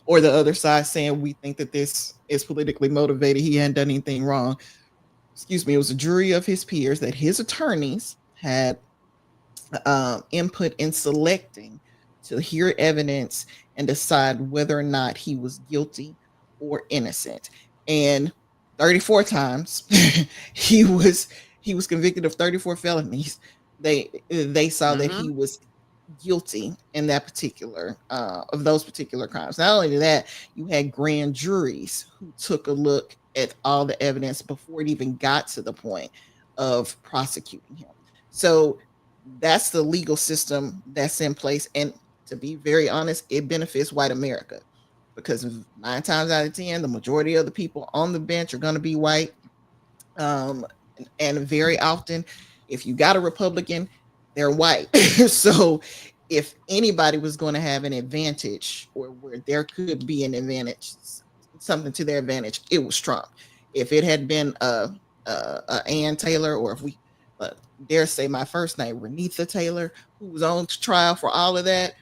or the other side saying, "We think that this is politically motivated. He hadn't done anything wrong." Excuse me. It was a jury of his peers that his attorneys had input in selecting to hear evidence and decide whether or not he was guilty or innocent. And 34 times he was convicted of 34 felonies. They saw that he was guilty in that particular of those particular crimes. Not only that, you had grand juries who took a look at all the evidence before it even got to the point of prosecuting him. So that's the legal system that's in place. And to be very honest, it benefits white America because 9 times out of 10, the majority of the people on the bench are going to be white. And very often, if you got a Republican, they're white. So if anybody was going to have an advantage or where there could be an advantage, something to their advantage, it was Trump. If it had been Ann Taylor, or if we dare say my first name, Renetha Taylor, who was on trial for all of that,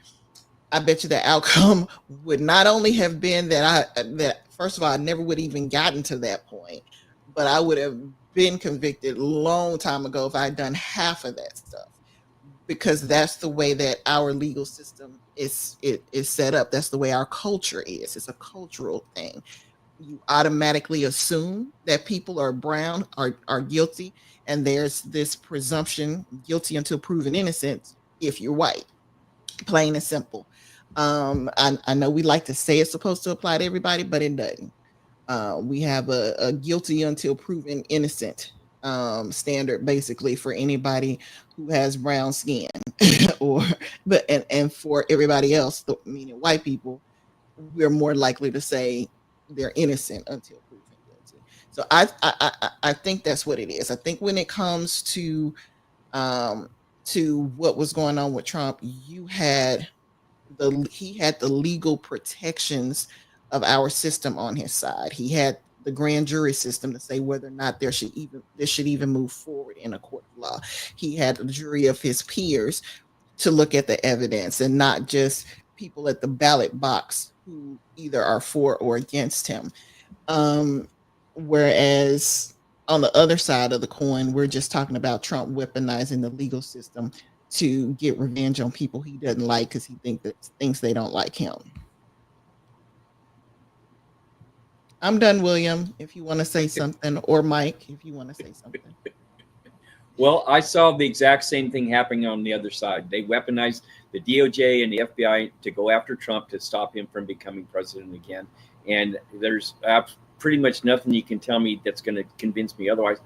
I bet you the outcome would not only have been that first of all, I never would have even gotten to that point, but I would have been convicted a long time ago if I had done half of that stuff. Because that's the way that our legal system is set up. That's the way our culture is. It's a cultural thing. You automatically assume that people are brown, are guilty, and there's this presumption guilty until proven innocent if you're white. Plain and simple. I know we like to say it's supposed to apply to everybody, but it doesn't. We have a guilty until proven innocent standard basically for anybody who has brown skin or and for everybody else, meaning white people, we're more likely to say they're innocent until proven guilty. So I think that's what it is. I think when it comes to what was going on with Trump, he had the legal protections of our system on his side. He had the grand jury system to say whether or not this should even move forward in a court of law. He had a jury of his peers to look at the evidence and not just people at the ballot box who either are for or against him. Whereas on the other side of the coin, we're just talking about Trump weaponizing the legal system to get revenge on people he doesn't like because he thinks they don't like him. I'm done, William, if you want to say something, or Mike, if you want to say something. Well, I saw the exact same thing happening on the other side. They weaponized the DOJ and the FBI to go after Trump to stop him from becoming president again. And there's pretty much nothing you can tell me that's going to convince me otherwise,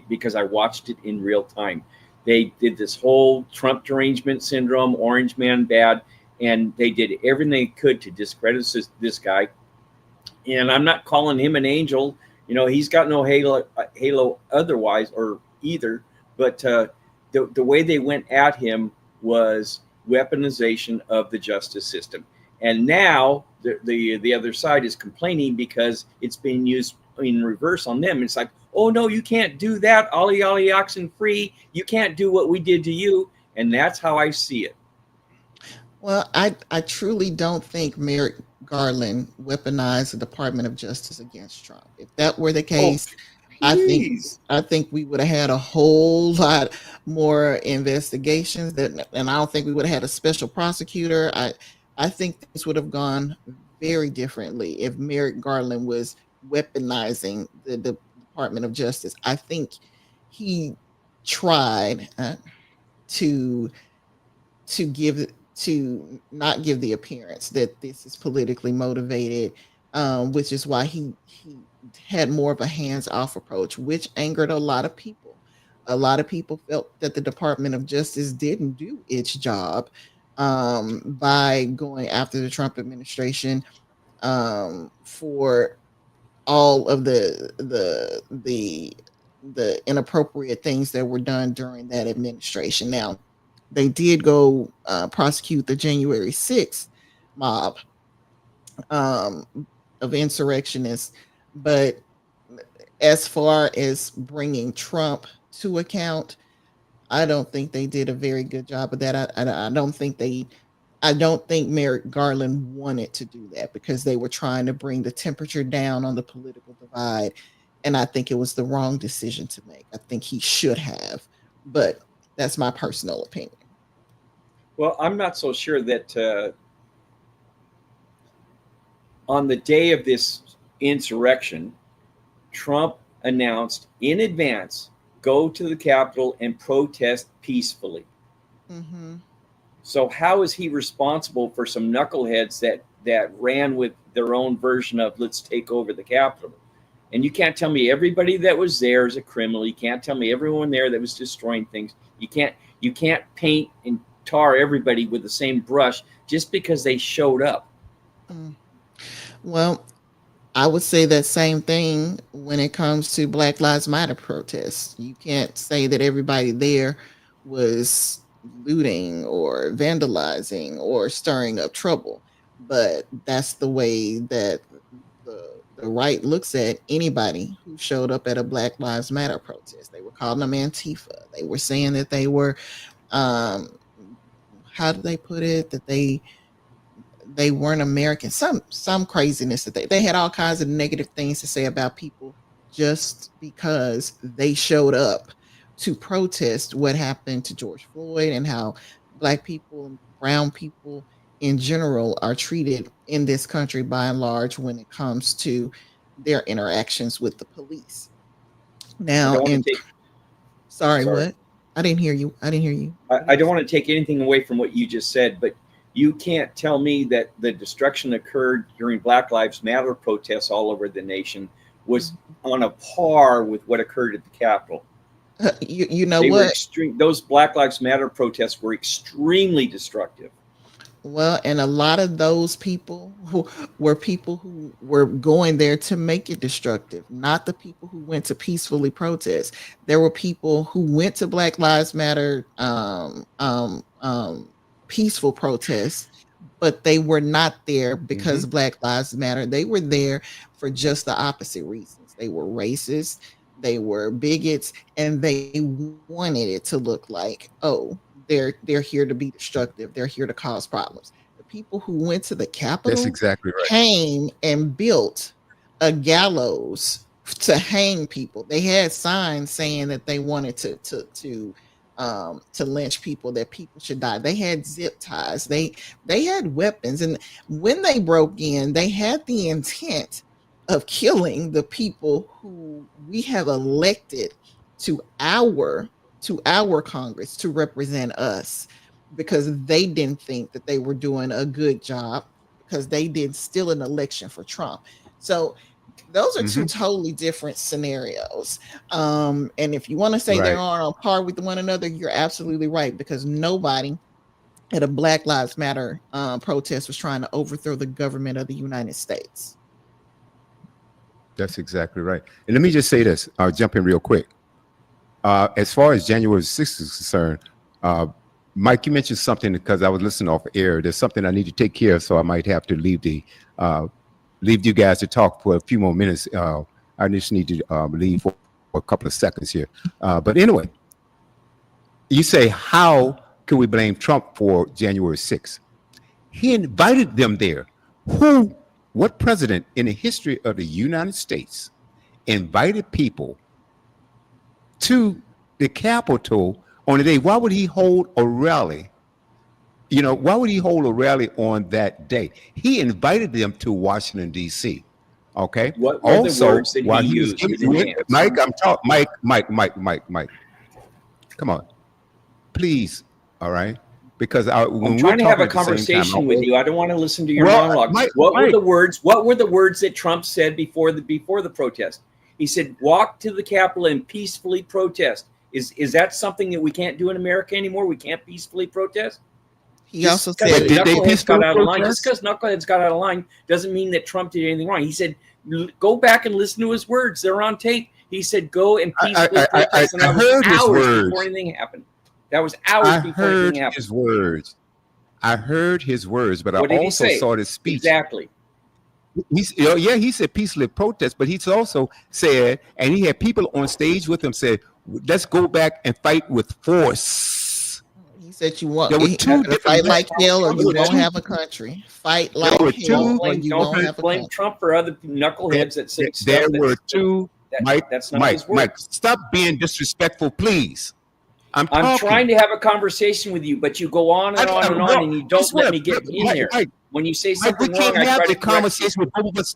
because I watched it in real time. They did this whole Trump derangement syndrome, orange man bad, and they did everything they could to discredit this guy. And I'm not calling him an angel. You know, he's got no halo otherwise or either. But the way they went at him was weaponization of the justice system. And now the other side is complaining because it's being used in reverse on them. It's like, oh, no, you can't do that. Ollie, ollie, oxen free. You can't do what we did to you. And that's how I see it. Well, I truly don't think Merrick Garland weaponized the Department of Justice against Trump. If that were the case, I think we would have had a whole lot more investigations and I don't think we would have had a special prosecutor. I think things would have gone very differently if Merrick Garland was weaponizing the Department of Justice. I think he tried to not give the appearance that this is politically motivated, which is why he had more of a hands-off approach, which angered a lot of people. A lot of people felt that the Department of Justice didn't do its job by going after the Trump administration for all of the inappropriate things that were done during that administration. Now, they did go prosecute the January 6th mob of insurrectionists, but as far as bringing Trump to account, I don't think they did a very good job of that. I don't think Merrick Garland wanted to do that because they were trying to bring the temperature down on the political divide, and I think it was the wrong decision to make. I think he should have, but that's my personal opinion. Well, I'm not so sure that on the day of this insurrection, Trump announced in advance, go to the Capitol and protest peacefully. Mm-hmm. So how is he responsible for some knuckleheads that ran with their own version of let's take over the Capitol? And you can't tell me everybody that was there is a criminal. You can't tell me everyone there that was destroying things. You can't paint and tar everybody with the same brush just because they showed up. Well, I would say that same thing when it comes to Black Lives Matter protests. You can't say that everybody there was looting or vandalizing or stirring up trouble, but that's the way that the right looks at anybody who showed up at a Black Lives Matter protest. They were calling them Antifa. They were saying that they were, um, how did they put it? That they weren't American. Some craziness that they had all kinds of negative things to say about people just because they showed up to protest what happened to George Floyd and how Black people and brown people in general are treated in this country by and large when it comes to their interactions with the police. I Now, don't want and to take. sorry, Sorry. what? I didn't hear you. I didn't hear you. I don't want to take anything away from what you just said, but you can't tell me that the destruction occurred during Black Lives Matter protests all over the nation was on a par with what occurred at the Capitol. You know They were what? extreme. Those Black Lives Matter protests were extremely destructive. Well, and a lot of those people who were going there to make it destructive, not the people who went to peacefully protest. There were people who went to Black Lives Matter peaceful protests, but they were not there because Black Lives Matter. They were there for just the opposite reasons. They were racist, they were bigots, and they wanted it to look like, oh, they're here to be destructive. They're here to cause problems. The people who went to the That's Capitol exactly right. came and built a gallows to hang people. They had signs saying that they wanted to lynch people, that people should die. They had zip ties. They had weapons, and when they broke in, they had the intent of killing the people who we have elected to our Congress to represent us, because they didn't think that they were doing a good job, because they did steal an election for Trump. So those are two totally different scenarios. And if you want to say they Right. are on par with one another, you're absolutely right, because nobody at a Black Lives Matter protest was trying to overthrow the government of the United States. That's exactly right. And let me just say this. I'll jump in real quick. As far as January 6th is concerned, Mike, you mentioned something because I was listening off air. There's something I need to take care of, so I might have to leave you guys to talk for a few more minutes. I just need to leave for a couple of seconds here. But anyway, you say, how can we blame Trump for January 6th? He invited them there. What president in the history of the United States invited people to the Capitol on the day? Why would he hold a rally? Why would he hold a rally on that day? He invited them to Washington, D.C. Okay. What were the words that he used in advance? Mike, Mike. Come on, please. All right. Because I'm trying to have a conversation with you. I don't want to listen to your monologue. What were the words? What were the words that Trump said before the protest? He said, "Walk to the Capitol and peacefully protest." Is that something that we can't do in America anymore? We can't peacefully protest. He also said, knuckleheads got out of line. Just because knuckleheads got out of line doesn't mean that Trump did anything wrong. He said, "Go back and listen to his words. They're on tape." He said, "Go and peacefully protest." And that was hours before anything happened. That was hours before anything happened. His words. I heard his words, but What I did he also say? saw his speech. Exactly. He said peacefully protest, but he's also said, and he had people on stage with him said, "Let's go back and fight with force." He said, "You want There were two to fight like hell, or you won't have a country. Fight like hell, or you won't have a blame country." Trump for other knuckleheads that say stuff. There were two. Mike, that's not his word. Mike, stop being disrespectful, please. I'm trying to have a conversation with you, but you go on and on and on, and you don't let me get in there. When you say something we wrong, can't I have try a to conversation with both of us.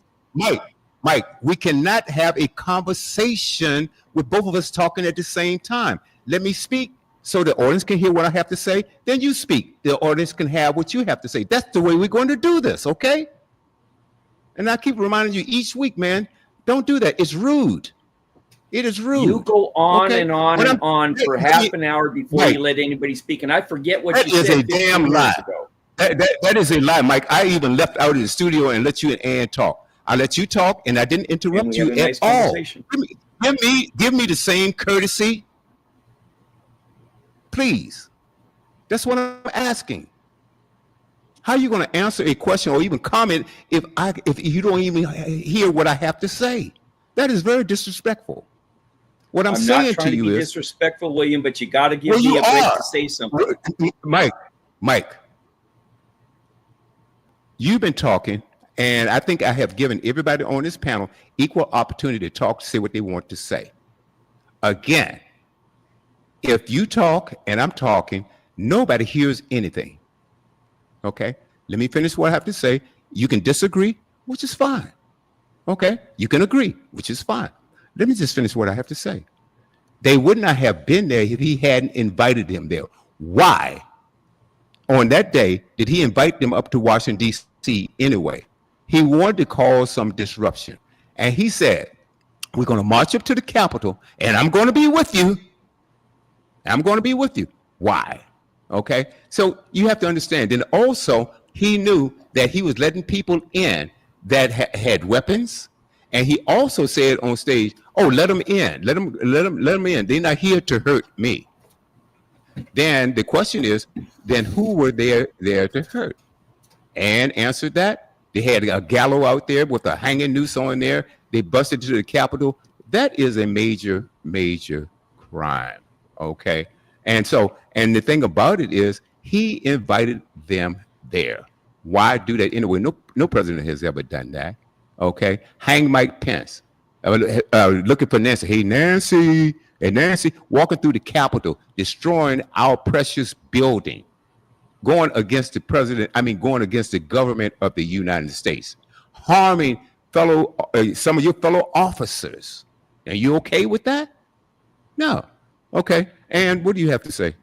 Mike, we cannot have a conversation with both of us talking at the same time. Let me speak so the audience can hear what I have to say. Then you speak. The audience can have what you have to say. That's the way we're going to do this, okay? And I keep reminding you each week, man, don't do that. It's rude. It is rude. You go on and on and on for half an hour before you let anybody speak, and I forget what you said. That is a damn lie. That is a lie, Mike. I even left out of the studio and let you and Ann talk. I let you talk, and I didn't interrupt you at all. Give me the same courtesy, please. That's what I'm asking. How are you going to answer a question or even comment if you don't even hear what I have to say? That is very disrespectful. What I'm I'm not saying to trying to you be is, disrespectful, William, but you got to well, give me you a break are, to say something. Mike. Mike, you've been talking, and I think I have given everybody on this panel equal opportunity to talk, to say what they want to say. Again, if you talk and I'm talking, nobody hears anything. Okay? Let me finish what I have to say. You can disagree, which is fine. Okay? You can agree, which is fine. Let me just finish what I have to say. They would not have been there if he hadn't invited them there. Why, on that day, did he invite them up to Washington, D.C. anyway? He wanted to cause some disruption. And he said, we're going to march up to the Capitol, and I'm going to be with you. I'm going to be with you. Why? Okay. So you have to understand. Then also, he knew that he was letting people in that had weapons. And he also said on stage, oh, let them in. Let them in. They're not here to hurt me. Then the question is, then who were there to hurt? And answered that. They had a gallows out there with a hanging noose on there. They busted to the Capitol. That is a major, major crime. Okay. And so, and the thing about it is, he invited them there. Why do that anyway? No president has ever done that. Okay. Hang Mike Pence. Looking for Nancy. Hey, Nancy. And Nancy walking through the Capitol, destroying our precious building, going against the president, going against the government of the United States, harming some of your fellow officers. Are you okay with that? No. Okay. And what do you have to say?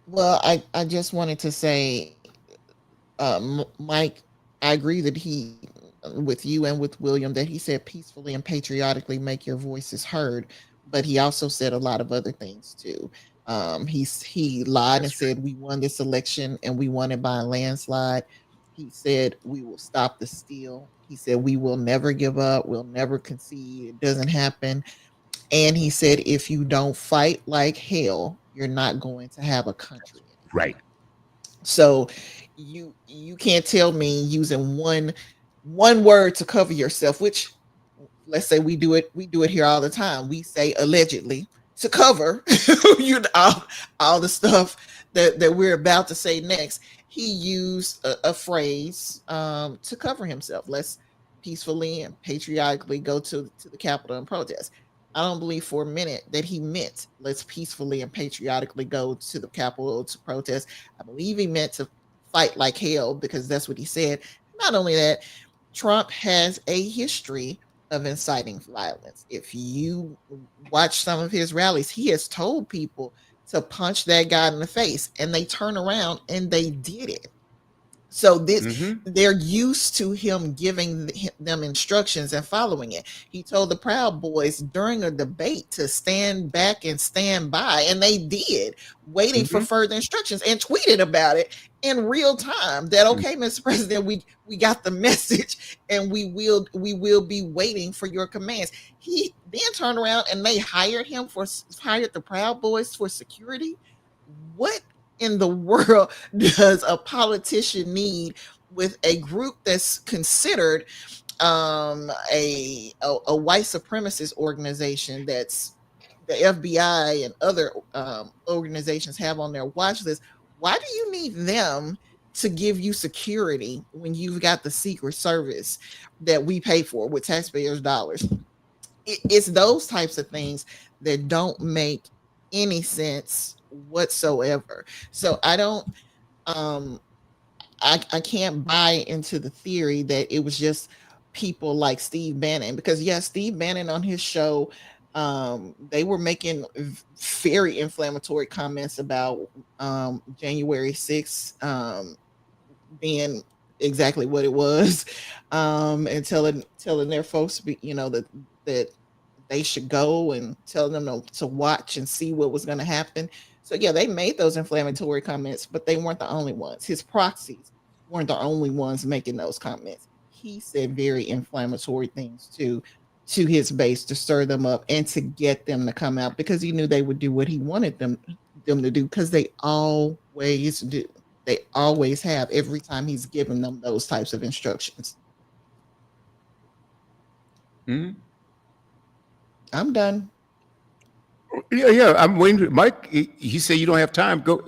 Well, I just wanted to say, Mike, I agree that he, with you and with William, that he said peacefully and patriotically make your voices heard, but he also said a lot of other things too. He lied and said we won this election and we won it by a landslide. He said we will stop the steal. He said we will never give up. We'll never concede. It doesn't happen. And he said if you don't fight like hell, you're not going to have a country. Right. So you can't tell me using one word to cover yourself, which, let's say we do it here all the time. We say allegedly to cover all the stuff that we're about to say next. He used a phrase to cover himself. Let's peacefully and patriotically go to the Capitol and protest. I don't believe for a minute that he meant let's peacefully and patriotically go to the Capitol to protest. I believe he meant to fight like hell, because that's what he said. Not only that, Trump has a history of inciting violence. If you watch some of his rallies, he has told people to punch that guy in the face, and they turn around and they did it. So they're used to him giving them instructions and following it. He told the Proud Boys during a debate to stand back and stand by, and they did, waiting for further instructions, and tweeted about it in real time that, okay, Mr. President, we got the message, and we will be waiting for your commands. He then turned around and they hired the Proud Boys for security. What in the world does a politician need with a group that's considered a white supremacist organization that's the FBI and other organizations have on their watch list? Why do you need them to give you security when you've got the Secret Service that we pay for with taxpayers' dollars? It's those types of things that don't make any sense whatsoever. So I don't I can't buy into the theory that it was just people like Steve Bannon, because yes, Steve Bannon on his show, they were making very inflammatory comments about January 6th being exactly what it was, and telling their folks, that they should go, and telling them to watch and see what was going to happen. So yeah, they made those inflammatory comments, but they weren't the only ones. His proxies weren't the only ones making those comments. He said very inflammatory things to his base to stir them up and to get them to come out, because he knew they would do what he wanted them to do, because they always do. They always have every time he's given them those types of instructions. Mhm. I'm done. Yeah. I'm waiting. Mike, you say you don't have time. Go.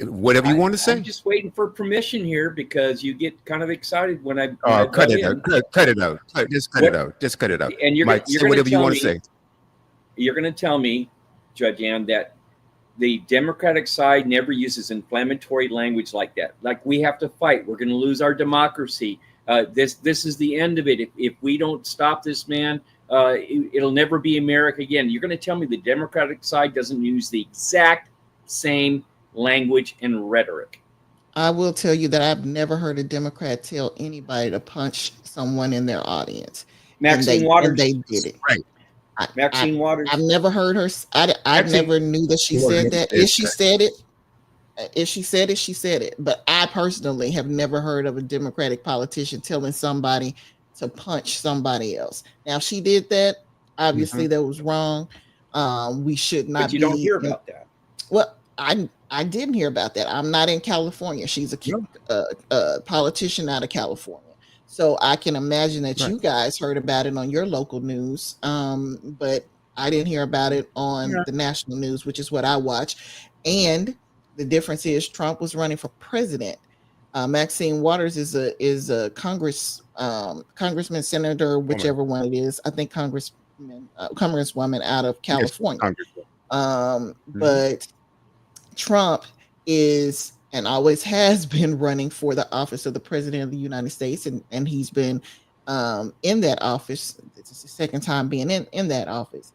Whatever you want to I'm say. just waiting for permission here because you get kind of excited when I Cut butt it out. in. Cut it out. Just cut it What? out. Just cut it out. And Mike, you're say gonna whatever you tell want to me say. you're gonna tell me, Judge Ann, that the Democratic side never uses inflammatory language like that. Like we have to fight. We're going to lose our democracy. This is the end of it. If we don't stop this man, it'll never be America again. You're going to tell me the Democratic side doesn't use the exact same language and rhetoric. I will tell you that I've never heard a Democrat tell anybody to punch someone in their audience. Maxine and Waters. they did it. Right. Maxine Waters. I've never heard her. I Maxine- never knew that she said that. If she said it, she said it. But I personally have never heard of a Democratic politician telling somebody to punch somebody else. Now, if she did that, obviously that was wrong. We should not. But you don't hear about that. Well, I didn't hear about that. I'm not in California. She's a politician out of California. So I can imagine that you guys heard about it on your local news, but I didn't hear about it on the national news, which is what I watch. And the difference is Trump was running for president. Maxine Waters is a congressman, senator, whichever one it is. I think congresswoman out of California. But Trump is and always has been running for the office of the president of the United States. And he's been in that office. It's the second time being in that office.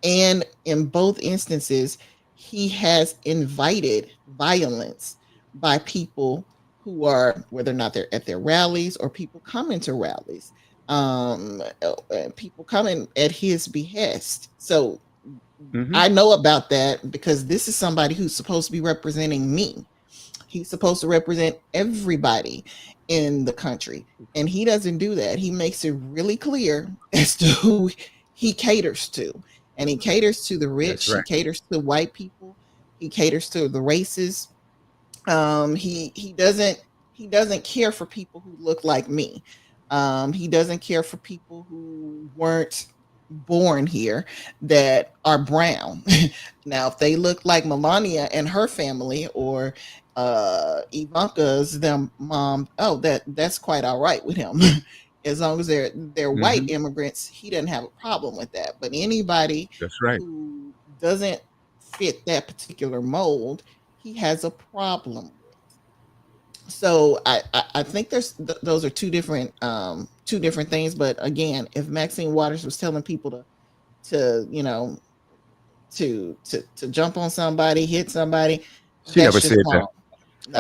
And in both instances, he has invited violence by people who are, whether or not they're at their rallies or people coming to rallies, people coming at his behest. So I know about that because this is somebody who's supposed to be representing me. He's supposed to represent everybody in the country. And he doesn't do that. He makes it really clear as to who he caters to. And he caters to the rich. He caters to white people. He caters to the races. He doesn't care for people who look like me. He doesn't care for people who weren't born here that are brown. Now, if they look like Melania and her family or Ivanka's them mom, that's quite all right with him. As long as they're white immigrants, he doesn't have a problem with that. But anybody who doesn't fit that particular mold, he has a problem with. So I think those are two different things. But again, if Maxine Waters was telling people to jump on somebody, hit somebody, she never said that.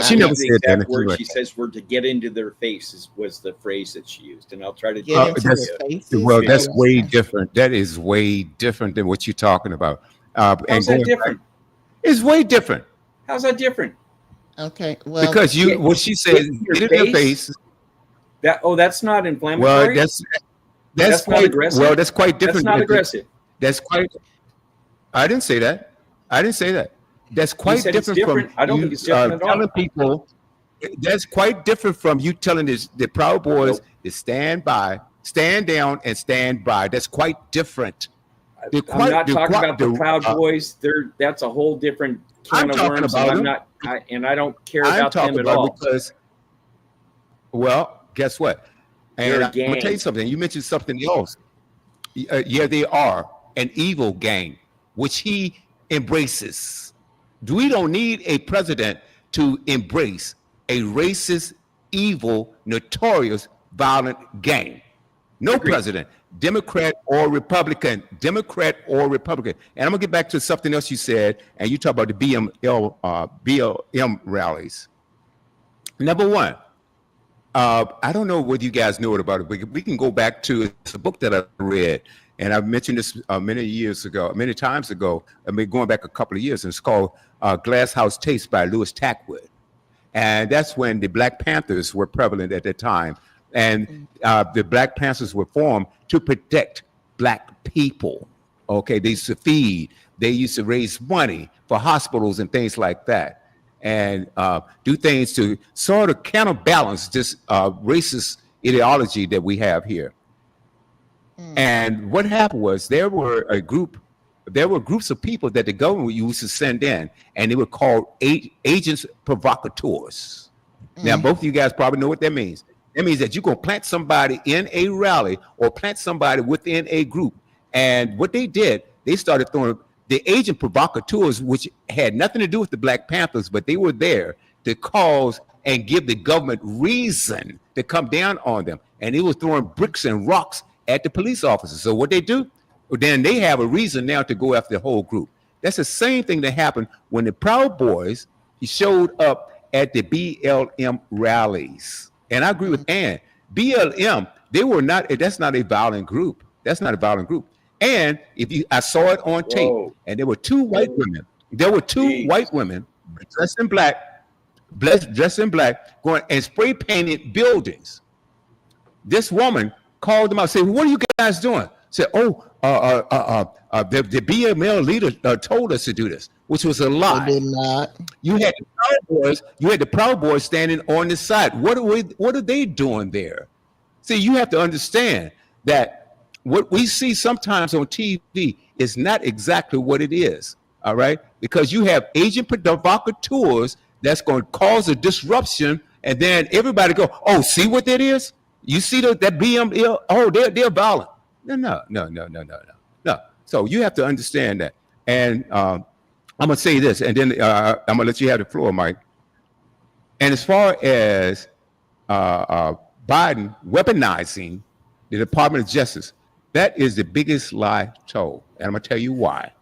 She never said that. The word she says were to get into their faces was the phrase that she used, and I'll try to get into their faces. Well, that's way different. That is way different than what you're talking about. How's that different? It's way different. How's that different? Okay, well, because what she said, get in your face. That's not inflammatory. Well, that's quite aggressive. Well, that's quite different. That's not aggressive. That's quite. I didn't say that. That's quite different from. I don't think it's different at all. Telling people. That's quite different from you telling the Proud Boys to stand down, and stand by. That's quite different. I'm not talking about the Proud Boys. That's a whole different can of worms. And I don't care about them at all. Because, well, guess what? And I'm going to tell you something. You mentioned something else. Yeah, they are an evil gang, which he embraces. We don't need a president to embrace a racist, evil, notorious, violent gang. No president, Democrat or Republican. And I'm gonna get back to something else you said, and you talk about the BLM rallies. Number one, I don't know whether you guys know it about it, but we can go back to it's a book that I read, and I've mentioned this many times ago. I mean, going back a couple of years, and it's called Glass House Tapes by Louis Tackwood. And that's when the Black Panthers were prevalent at that time. And the Black Panthers were formed to protect Black people. Okay, they used to feed, they used to raise money for hospitals and things like that. and do things to sort of counterbalance this racist ideology that we have here. And what happened was there were groups of people that the government used to send in, and they were called agents provocateurs. Now, both of you guys probably know what that means. That means that you're going to plant somebody in a rally or plant somebody within a group. And what they did, they started throwing the agent provocateurs, which had nothing to do with the Black Panthers, but they were there to cause and give the government reason to come down on them. And they were throwing bricks and rocks at the police officers. So what they do, then they have a reason now to go after the whole group. That's the same thing that happened when the Proud Boys showed up at the BLM rallies. And I agree with Ann. BLM, that's not a violent group. That's not a violent group. And I saw it on tape, and there were two white women. There were two white women dressed in black, going and spray painted buildings. This woman called them out, said, "What are you guys doing?" Said, "The BML leader told us to do this," which was a lie. They did not. You had the Proud Boys standing on the side. What are they doing there? See, you have to understand that what we see sometimes on TV is not exactly what it is. All right, because you have agent provocateurs that's going to cause a disruption, and then everybody go, "Oh, see what that is? You see that BML? Oh, they're violent." No. So you have to understand that. And I'm gonna say this, and then I'm gonna let you have the floor, Mike. And as far as Biden weaponizing the Department of Justice, that is the biggest lie told, and I'm gonna tell you why.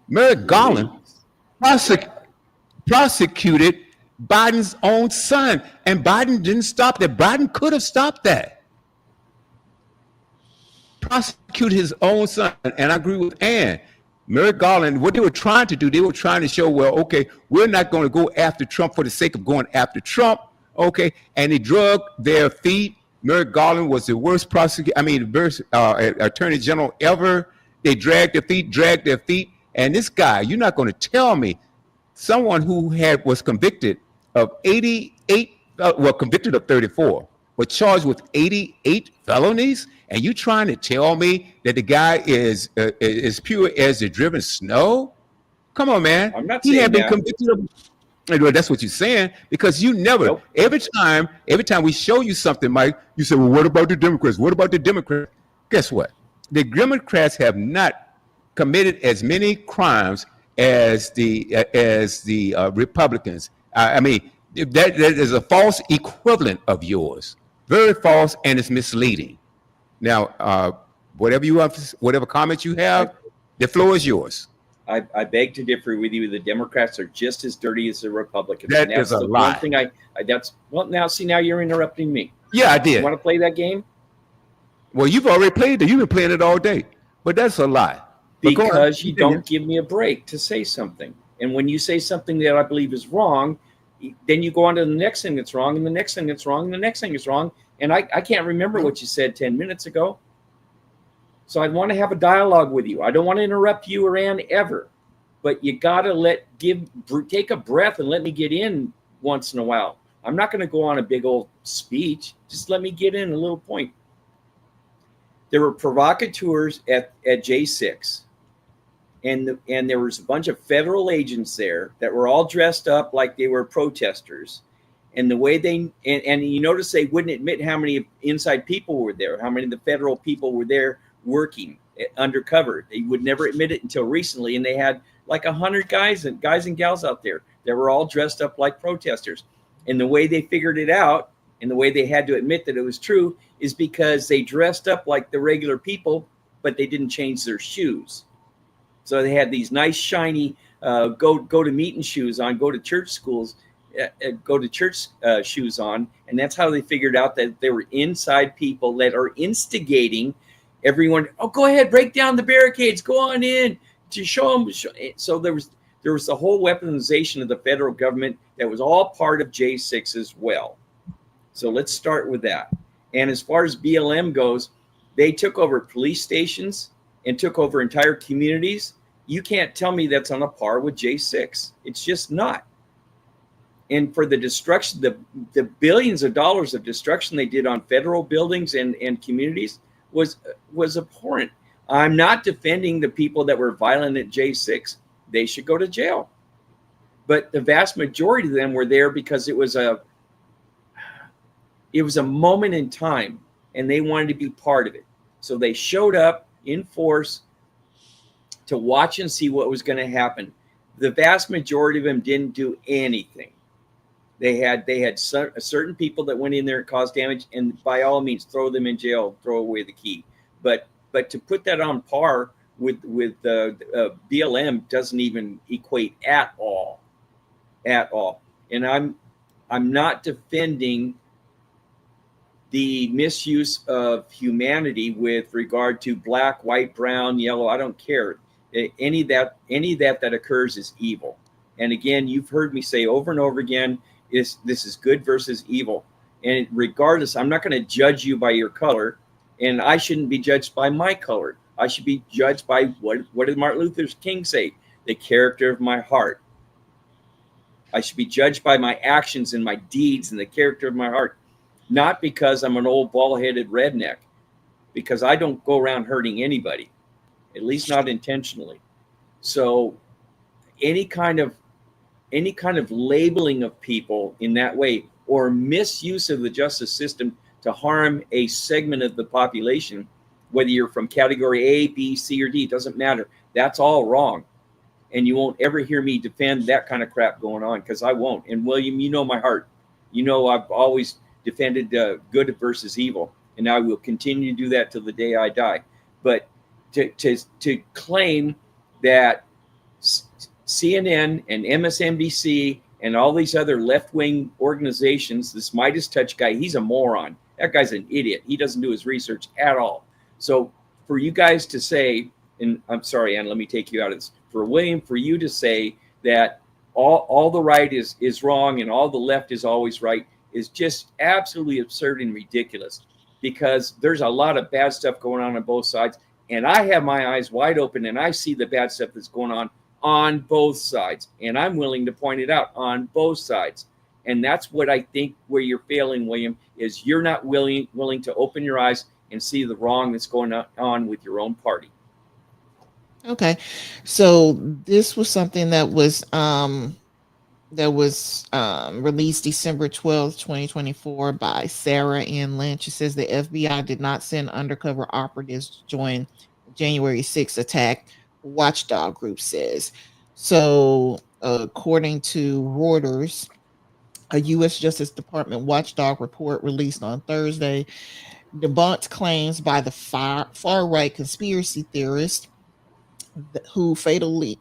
Merrick Garland prosecuted Biden's own son, and Biden didn't stop that. Biden could have stopped that. Prosecute his own son, and I agree with Ann. Merrick Garland, what they were trying to do, they were trying to show, well, okay, we're not going to go after Trump for the sake of going after Trump, okay? And they drug their feet. Merrick Garland was the worst attorney general ever. They dragged their feet. And this guy, you're not going to tell me someone who was convicted of 34, but charged with 88 felonies, and you trying to tell me that the guy is pure as the driven snow? Come on, man. I'm not he saying had been that. convicted of. Well, that's what you're saying, because you never. Nope. Every time we show you something, Mike, you say, "Well, what about the Democrats? What about the Democrats?" Guess what? The Democrats have not committed as many crimes as the Republicans. I mean, that is a false equivalent of yours. Very false, and it's misleading. Now, whatever comments you have, the floor is yours. I beg to differ with you. The Democrats are just as dirty as the Republicans. That and that's is a the lie. One thing now you're interrupting me. Yeah, I did. You want to play that game? Well, you've already played it. You've been playing it all day. But that's a lie. But go on. Because you don't give me a break to say something. And when you say something that I believe is wrong, then you go on to the next thing that's wrong, and the next thing that's wrong, and the next thing is wrong. And I can't remember what you said 10 minutes ago. So I want to have a dialogue with you. I don't want to interrupt you or Ann ever. But you got to take a breath and let me get in once in a while. I'm not going to go on a big old speech. Just let me get in a little point. There were provocateurs at J6. And there was a bunch of federal agents there that were all dressed up like they were protesters. And the way and you notice they wouldn't admit how many inside people were there, how many of the federal people were there working undercover. They would never admit it until recently. And they had like 100 guys and gals out there that were all dressed up like protesters. And the way they figured it out and the way they had to admit that it was true is because they dressed up like the regular people, but they didn't change their shoes. So they had these nice, shiny go to meeting shoes on, go to church shoes on. And that's how they figured out that they were inside people that are instigating everyone. Oh, go ahead, break down the barricades, go on in to show them. So there was the whole weaponization of the federal government that was all part of J6 as well. So let's start with that. And as far as BLM goes, they took over police stations and took over entire communities. You can't tell me that's on a par with J6. It's just not. And for the destruction, the billions of dollars of destruction they did on federal buildings and communities was abhorrent. I'm not defending the people that were violent at J6. They should go to jail. But the vast majority of them were there because it was a moment in time and they wanted to be part of it. So they showed up in force to watch and see what was going to happen. The vast majority of them didn't do anything. They had certain people that went in there and caused damage, and by all means, throw them in jail, throw away the key. But to put that on par with BLM doesn't even equate at all. And I'm not defending the misuse of humanity with regard to black, white, brown, yellow. I don't care. Any of that occurs is evil. And again, you've heard me say over and over again, this is good versus evil. And regardless, I'm not going to judge you by your color, and I shouldn't be judged by my color. I should be judged by what did Martin Luther King say? The character of my heart. I should be judged by my actions and my deeds and the character of my heart, not because I'm an old bald-headed redneck, because I don't go around hurting anybody, at least not intentionally. So any kind of labeling of people in that way, or misuse of the justice system to harm a segment of the population, whether you're from category A, B, C, or D, it doesn't matter. That's all wrong. And you won't ever hear me defend that kind of crap going on, because I won't. And William, you know my heart. You know I've always defended good versus evil, and I will continue to do that till the day I die. But to claim that CNN and MSNBC and all these other left-wing organizations, this Midas Touch guy, he's a moron. That guy's an idiot. He doesn't do his research at all. So for you guys to say, and I'm sorry, Ann, let me take you out of this. For William, for you to say that all the right is wrong and all the left is always right is just absolutely absurd and ridiculous, because there's a lot of bad stuff going on both sides. And I have my eyes wide open and I see the bad stuff that's going on both sides. And I'm willing to point it out on both sides. And that's what I think where you're failing, William, is you're not willing to open your eyes and see the wrong that's going on with your own party. Okay, so this was something that was released December 12th, 2024 by Sarah Ann Lynch. It says the FBI did not send undercover operatives to join January 6th attack, Watchdog Group says. So according to Reuters, a U.S. Justice Department watchdog report released on Thursday debunked claims by the far-right conspiracy theorist who falsely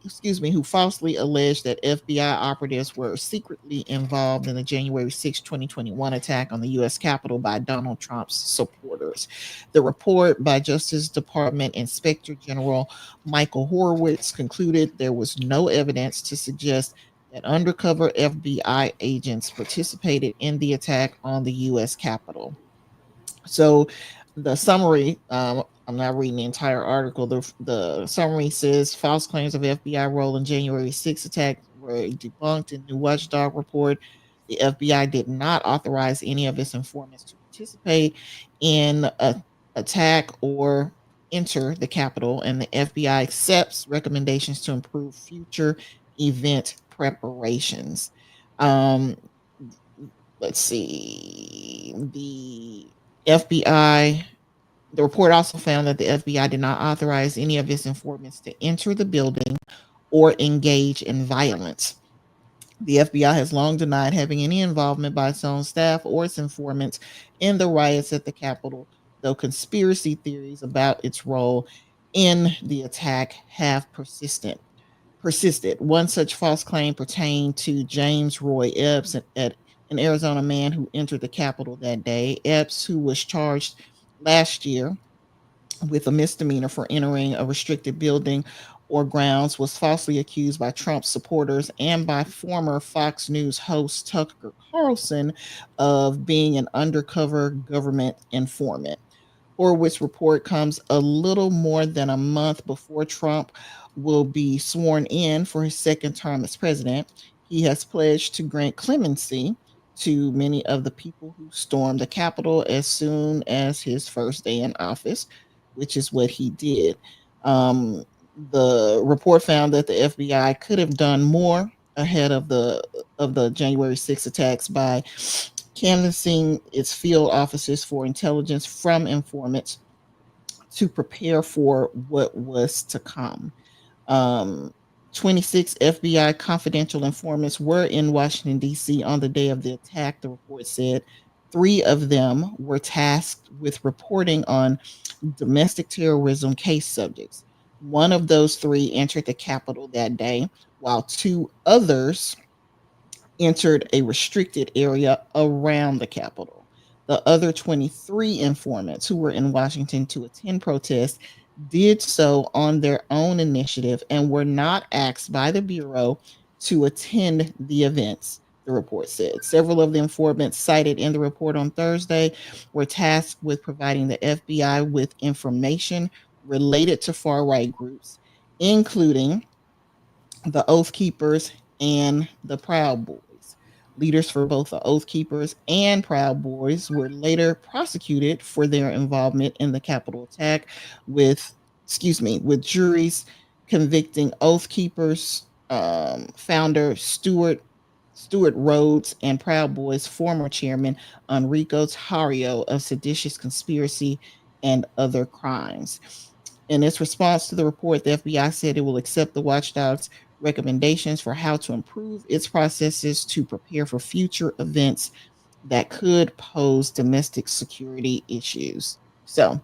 alleged that FBI operatives were secretly involved in the January 6, 2021 attack on the U.S. Capitol by Donald Trump's supporters. The report by Justice Department Inspector General Michael Horowitz concluded there was no evidence to suggest that undercover FBI agents participated in the attack on the U.S. Capitol. So the summary, I'm not reading the entire article. The summary says false claims of FBI role in January 6th attack were debunked in the Watchdog report. The FBI did not authorize any of its informants to participate in an attack or enter the Capitol, and the FBI accepts recommendations to improve future event preparations. Let's see. The report also found that the FBI did not authorize any of its informants to enter the building or engage in violence. The FBI has long denied having any involvement by its own staff or its informants in the riots at the Capitol, though conspiracy theories about its role in the attack have persisted. One such false claim pertained to James Roy Epps, an Arizona man who entered the Capitol that day. Epps, who was charged last year with a misdemeanor for entering a restricted building or grounds, was falsely accused by Trump's supporters and by former Fox News host Tucker Carlson of being an undercover government informant. Horowitz's report comes a little more than a month before Trump will be sworn in for his second term as president. He has pledged to grant clemency to many of the people who stormed the Capitol as soon as his first day in office, which is what he did. Um, the report found that the FBI could have done more ahead of the January 6th attacks by canvassing its field officers for intelligence from informants to prepare for what was to come. Um, 26 FBI confidential informants were in Washington, D.C. on the day of the attack, the report said. Three of them were tasked with reporting on domestic terrorism case subjects. One of those three entered the Capitol that day, while two others entered a restricted area around the Capitol. The other 23 informants who were in Washington to attend protests did so on their own initiative and were not asked by the Bureau to attend the events, the report said. Several of the informants cited in the report on Thursday were tasked with providing the FBI with information related to far right groups, including the Oath Keepers and the Proud Boys. Leaders for both the Oath Keepers and Proud Boys were later prosecuted for their involvement in the Capitol attack with juries convicting Oath Keepers founder Stuart Rhodes and Proud Boys former chairman Enrico Tarrio of seditious conspiracy and other crimes. In its response to the report, the FBI said it will accept the watchdog's recommendations for how to improve its processes to prepare for future events that could pose domestic security issues. So,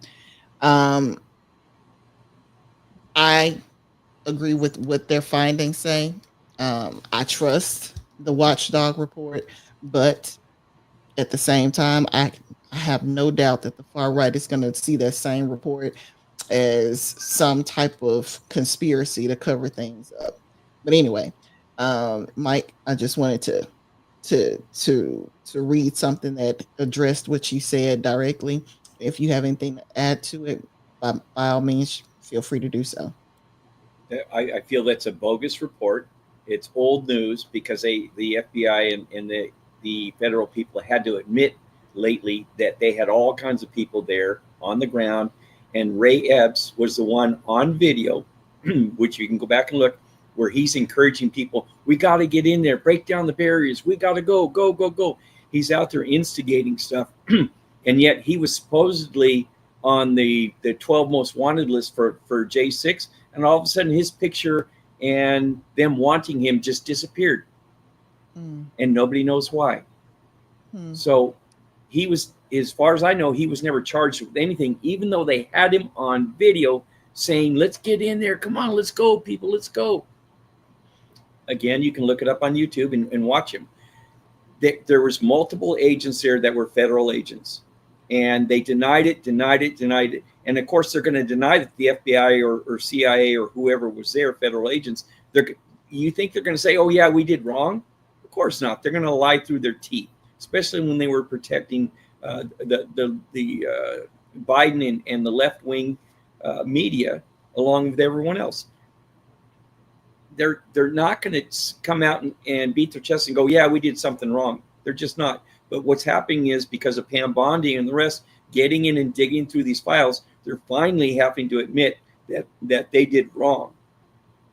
I agree with what their findings say. I trust the watchdog report, but at the same time, I have no doubt that the far right is going to see that same report as some type of conspiracy to cover things up. But anyway, Mike, I just wanted to read something that addressed what you said directly. If you have anything to add to it, by all means, feel free to do so. I feel that's a bogus report. It's old news because the FBI and the federal people had to admit lately that they had all kinds of people there on the ground. And Ray Epps was the one on video, which you can go back and look, where he's encouraging people, we got to get in there, break down the barriers. We got to go, go, go, go. He's out there instigating stuff. And yet he was supposedly on the 12 most wanted list for J6. And all of a sudden his picture and them wanting him just disappeared. And nobody knows why. So he was, as far as I know, he was never charged with anything, even though they had him on video saying, let's get in there. Come on, let's go, people, let's go. Again, you can look it up on YouTube and watch him. There was multiple agents there that were federal agents, and they denied it. And of course, they're going to deny that the FBI or CIA or whoever was there, federal agents, you think they're going to say, oh, yeah, we did wrong? Of course not. They're going to lie through their teeth, especially when they were protecting the Biden and the left-wing media along with everyone else. They're not going to come out and beat their chest and go, yeah, we did something wrong. They're just not. But what's happening is because of Pam Bondi and the rest getting in and digging through these files, they're finally having to admit that they did wrong.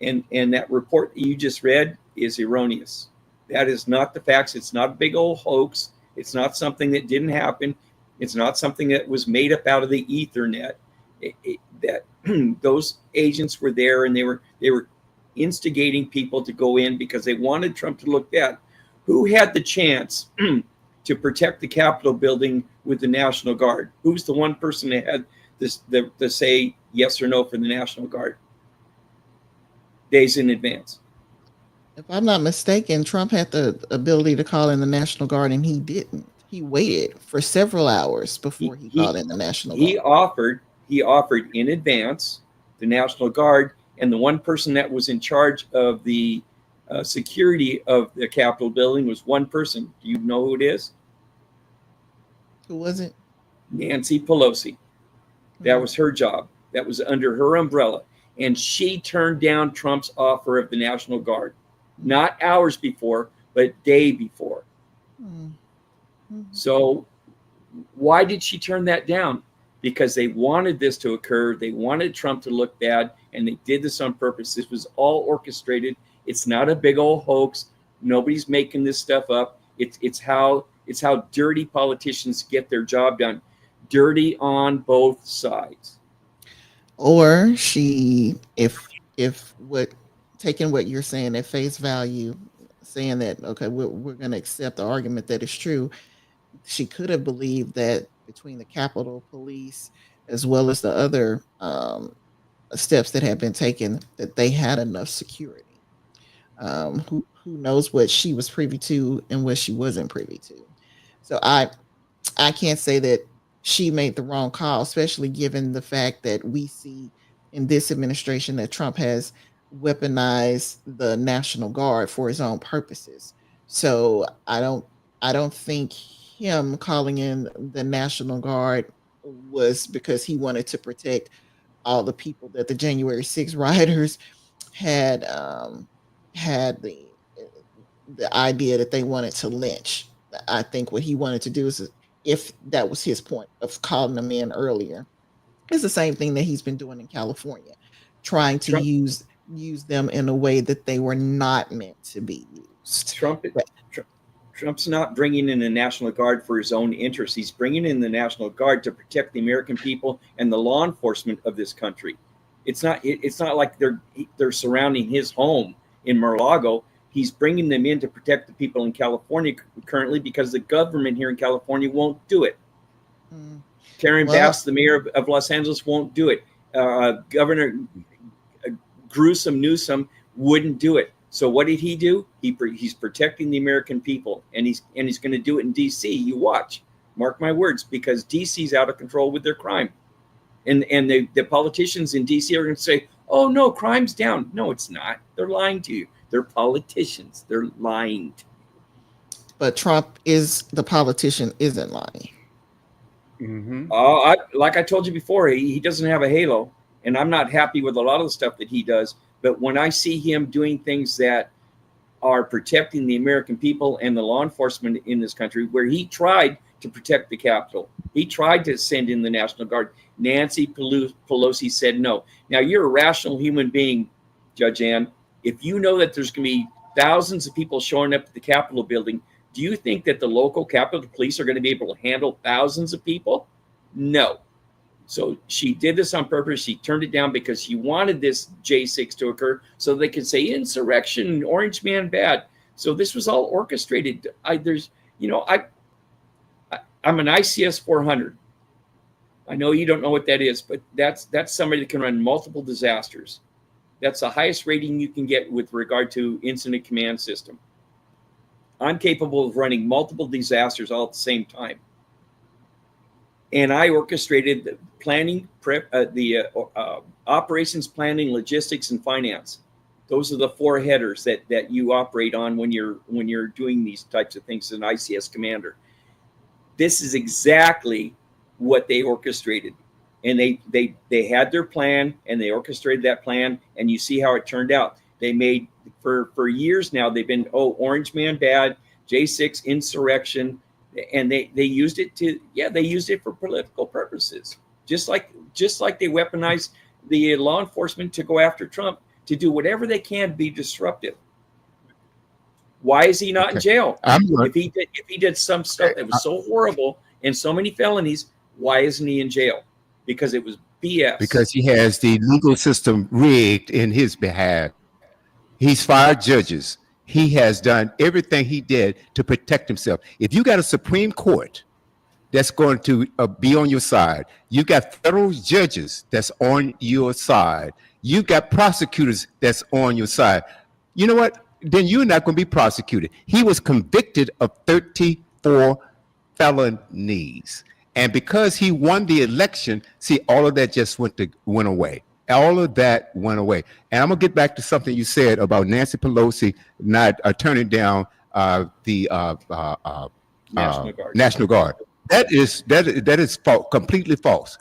And that report that you just read is erroneous. That is not the facts. It's not a big old hoax. It's not something that didn't happen. It's not something that was made up out of the Ethernet. That those agents were there and they were instigating people to go in because they wanted Trump to look bad. Who had the chance to protect the Capitol building with the National Guard? Who's the one person that had the say yes or no for the National Guard days in advance? If I'm not mistaken, Trump had the ability to call in the National Guard, and he didn't. He waited for several hours before he called in the National Guard. He offered in advance the National Guard, and the one person that was in charge of the security of the Capitol building was one person. Do you know who it is? Who was it? Nancy Pelosi. That was her job. That was under her umbrella. And she turned down Trump's offer of the National Guard. not hours before, but day before. Mm-hmm. So why did she turn that down? Because they wanted this to occur. They wanted Trump to look bad, and they did this on purpose. This was all orchestrated. It's not a big old hoax. Nobody's making this stuff up. It's how dirty politicians get their job done. Dirty on both sides. Or she, if what taking what you're saying at face value, saying that okay, we're going to accept the argument that it's true, she could have believed that between the Capitol Police as well as the other steps that have been taken, that they had enough security. Who knows what she was privy to and what she wasn't privy to. So I can't say that she made the wrong call, especially given the fact that we see in this administration that Trump has weaponized the National Guard for his own purposes. So I don't think him calling in the National Guard was because he wanted to protect all the people that the January 6th rioters had had the idea that they wanted to lynch. I think what he wanted to do is, if that was his point of calling them in earlier, it's the same thing that he's been doing in California, trying to use them in a way that they were not meant to be used. Trump's not bringing in the National Guard for his own interests. He's bringing in the National Guard to protect the American people and the law enforcement of this country. It's not like they're surrounding his home in Mar-a-Lago. He's bringing them in to protect the people in California currently because the government here in California won't do it. Karen Bass, the mayor of Los Angeles, won't do it. Governor Gruesome Newsom wouldn't do it. So what did he do? He's protecting the American people, and he's going to do it in D.C. You watch, mark my words, because D.C.'s out of control with their crime, and the politicians in D.C. are going to say, "Oh no, crime's down." No, it's not. They're lying to you. They're politicians. They're lying. But Trump is the politician, isn't lying. Mm-hmm. Like I told you before, he doesn't have a halo, and I'm not happy with a lot of the stuff that he does. But when I see him doing things that are protecting the American people and the law enforcement in this country, where he tried to protect the Capitol, he tried to send in the National Guard. Nancy Pelosi said no. Now, you're a rational human being, Judge Ann. If you know that there's going to be thousands of people showing up at the Capitol building, do you think that the local Capitol Police are going to be able to handle thousands of people? No. So she did this on purpose. She turned it down because she wanted this J6 to occur so they could say insurrection, Orange Man bad. So this was all orchestrated. I'm an ICS 400. I know you don't know what that is, but that's somebody that can run multiple disasters. That's the highest rating you can get with regard to incident command system. I'm capable of running multiple disasters all at the same time. And I orchestrated the planning, operations planning, logistics, and finance. Those are the four headers that you operate on when you're doing these types of things as an ICS commander. This is exactly what they orchestrated. And they had their plan, and they orchestrated that plan, and you see how it turned out. They made, for years now, they've been, Orange Man bad, J6 insurrection, and they used it for political purposes. Just like they weaponized the law enforcement to go after Trump, to do whatever they can to be disruptive. Why is he not in jail? If he did some stuff that was so horrible and so many felonies, why isn't he in jail? Because it was BS. Because he has the legal system rigged in his behalf. He's fired judges. He has done everything he did to protect himself. If you got a Supreme Court that's going to be on your side, you got federal judges that's on your side, you got prosecutors that's on your side, you know what? Then you're not going to be prosecuted. He was convicted of 34 felonies. And because he won the election, see, all of that just went away. All of that went away. And I'm going to get back to something you said about Nancy Pelosi not turning down the National Guard. That is completely false.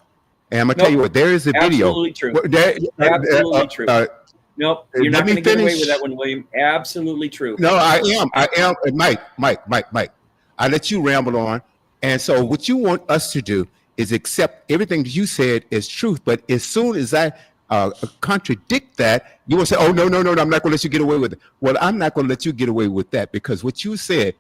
And I'm going to tell you what, there is a video. Absolutely true. Absolutely true. Nope, you're Let not me going to get away finish. with that one, William. Absolutely true. No, I am. Mike. I let you ramble on. And so what you want us to do is accept everything that you said is truth. But as soon as I contradict that, you will say, oh, no, I'm not going to let you get away with it. Well, I'm not going to let you get away with that because what you said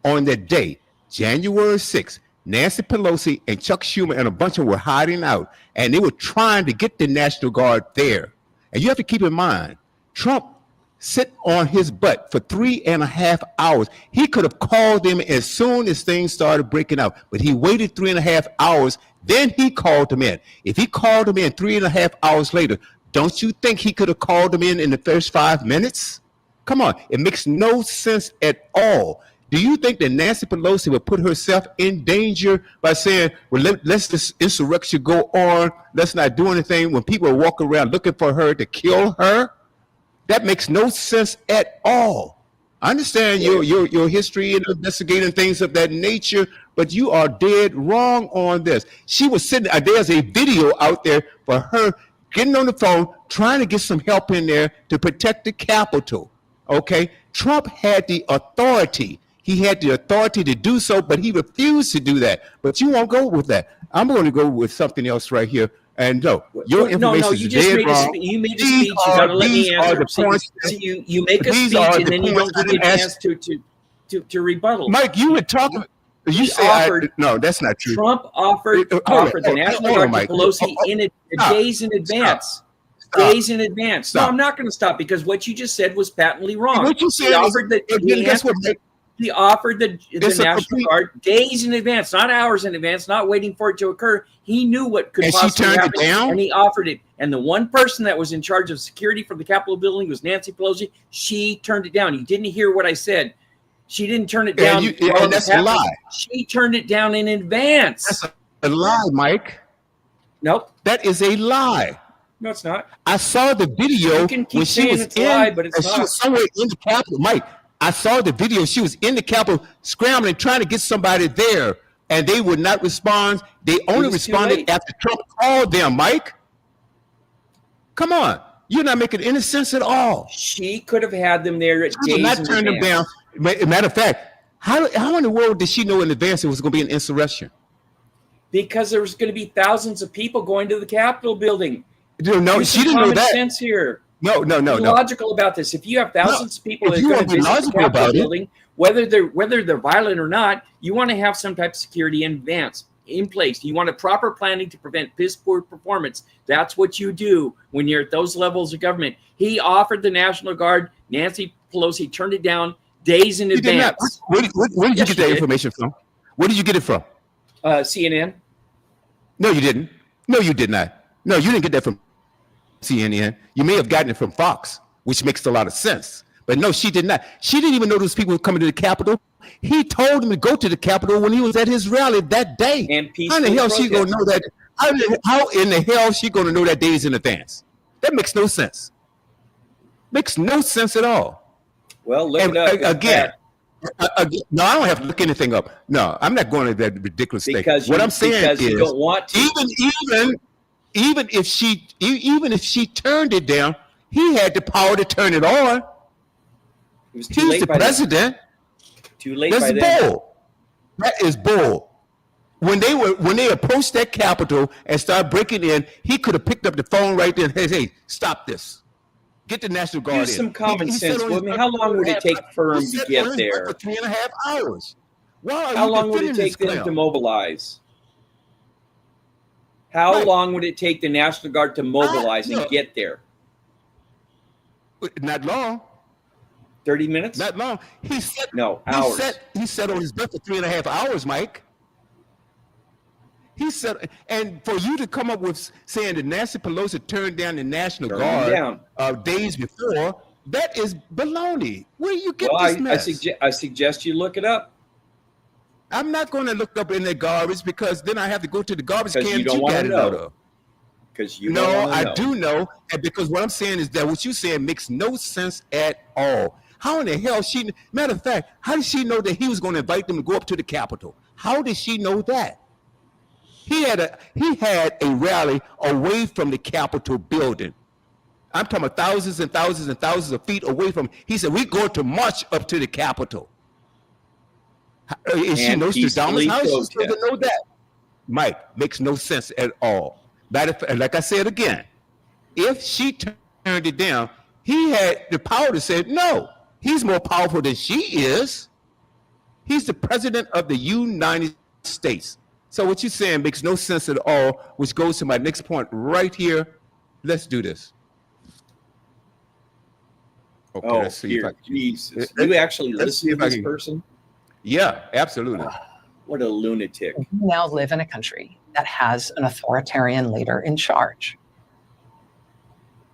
on that day, January 6th, Nancy Pelosi and Chuck Schumer and a bunch of them were hiding out, and they were trying to get the National Guard there. And you have to keep in mind, Trump sit on his butt for 3.5 hours. He could have called them as soon as things started breaking out, but he waited 3.5 hours. Then he called them in. If he called them in 3.5 hours later, don't you think he could have called them in the first 5 minutes? Come on, it makes no sense at all. Do you think that Nancy Pelosi would put herself in danger by saying, well, let's this insurrection go on, let's not do anything, when people are walking around looking for her to kill her? That makes no sense at all. I understand your history and investigating things of that nature, but you are dead wrong on this. She was sitting, there's a video out there for her getting on the phone, trying to get some help in there to protect the Capitol. Okay? Trump had the authority. He had the authority to do so, but he refused to do that. But you won't go with that. I'm going to go with something else right here. And no, your information is dead wrong. You made a speech. You got to let me answer. You make a speech and then you don't give me a chance to rebuttal. Mike, you were talking. You said no, that's not true. Trump offered the National Guard to Pelosi days in advance. Days in advance. No, I'm not going to stop because what you just said was patently wrong. What you said he offered the National Guard days in advance, not hours in advance, not waiting for it to occur. He knew what could possibly happen, and he offered it. And the one person that was in charge of security for the Capitol building was Nancy Pelosi. She turned it down. You didn't hear what I said. She didn't turn it down. And that's a lie. She turned it down in advance. That's a lie, Mike. Nope. That is a lie. No, it's not. I saw the video you can keep saying it's a lie, but it's not. She was somewhere in the Capitol, Mike. I saw the video. She was in the Capitol scrambling, trying to get somebody there, and they would not respond. They only responded after Trump called them, Mike. Come on. You're not making any sense at all. She could have had them there at days not turn them down. Matter of fact, how in the world did she know in advance it was going to be an insurrection? Because there was going to be thousands of people going to the Capitol building. No, she didn't know that. Sense here. No. Be logical about this. If you have thousands of people that are going to visit the Capitol building, whether they're violent or not, you want to have some type of security in advance, in place. You want a proper planning to prevent piss poor performance. That's what you do when you're at those levels of government. He offered the National Guard. Nancy Pelosi turned it down days in advance. Where did you get that information from? Where did you get it from? CNN. No, you didn't. No, you did not. No, you didn't get that from CNN. You may have gotten it from Fox, which makes a lot of sense. But no, she did not. She didn't even know those people were coming to the Capitol. He told them to go to the Capitol when he was at his rally that day. And how in the hell she gonna know that? How in the hell she gonna know that days in advance? That makes no sense. Makes no sense at all. Well, look it up again. No, I don't have to look anything up. No, I'm not going to that ridiculous thing. What I'm saying is, you don't want to. Even if she turned it down, he had the power to turn it on. It was too late. He's the president. Too late. That's bull. That is bull. When they approached that Capitol and started breaking in, he could have picked up the phone right there and hey, stop this. Get the National Guard in. Use some common sense. Well, I mean, how long would it take for him to get there? For 3.5 hours. How long would it take them to mobilize? How long would it take the National Guard to mobilize and get there? Not long. 30 minutes? Not long. Hours. He sat on his butt for 3.5 hours, Mike. He said, and for you to come up with saying that Nancy Pelosi turned down the National Guard days before, that is baloney. Where do you get this mess? I suggest you look it up. I'm not going to look up in the garbage because then I have to go to the garbage can that you got it out of. Because you I do know, and because what I'm saying is that what you're saying makes no sense at all. How in the hell matter of fact, how did she know that he was going to invite them to go up to the Capitol? How did she know that? He had a rally away from the Capitol building. I'm talking about thousands and thousands and thousands of feet away from. He said, we're going to march up to the Capitol. Is she And Nostradamus? peacefully How is she supposed to protest. know that? Mike, makes no sense at all. But like I said again, if she turned it down, he had the power to say, no, he's more powerful than she is. He's the president of the United States. So what you're saying makes no sense at all, which goes to my next point right here. Let's do this. Okay, Oh, let's see here, if I, Jesus. You actually let's see listen if to I this can- person? Yeah, absolutely. What a lunatic. We now live in a country that has an authoritarian leader in charge.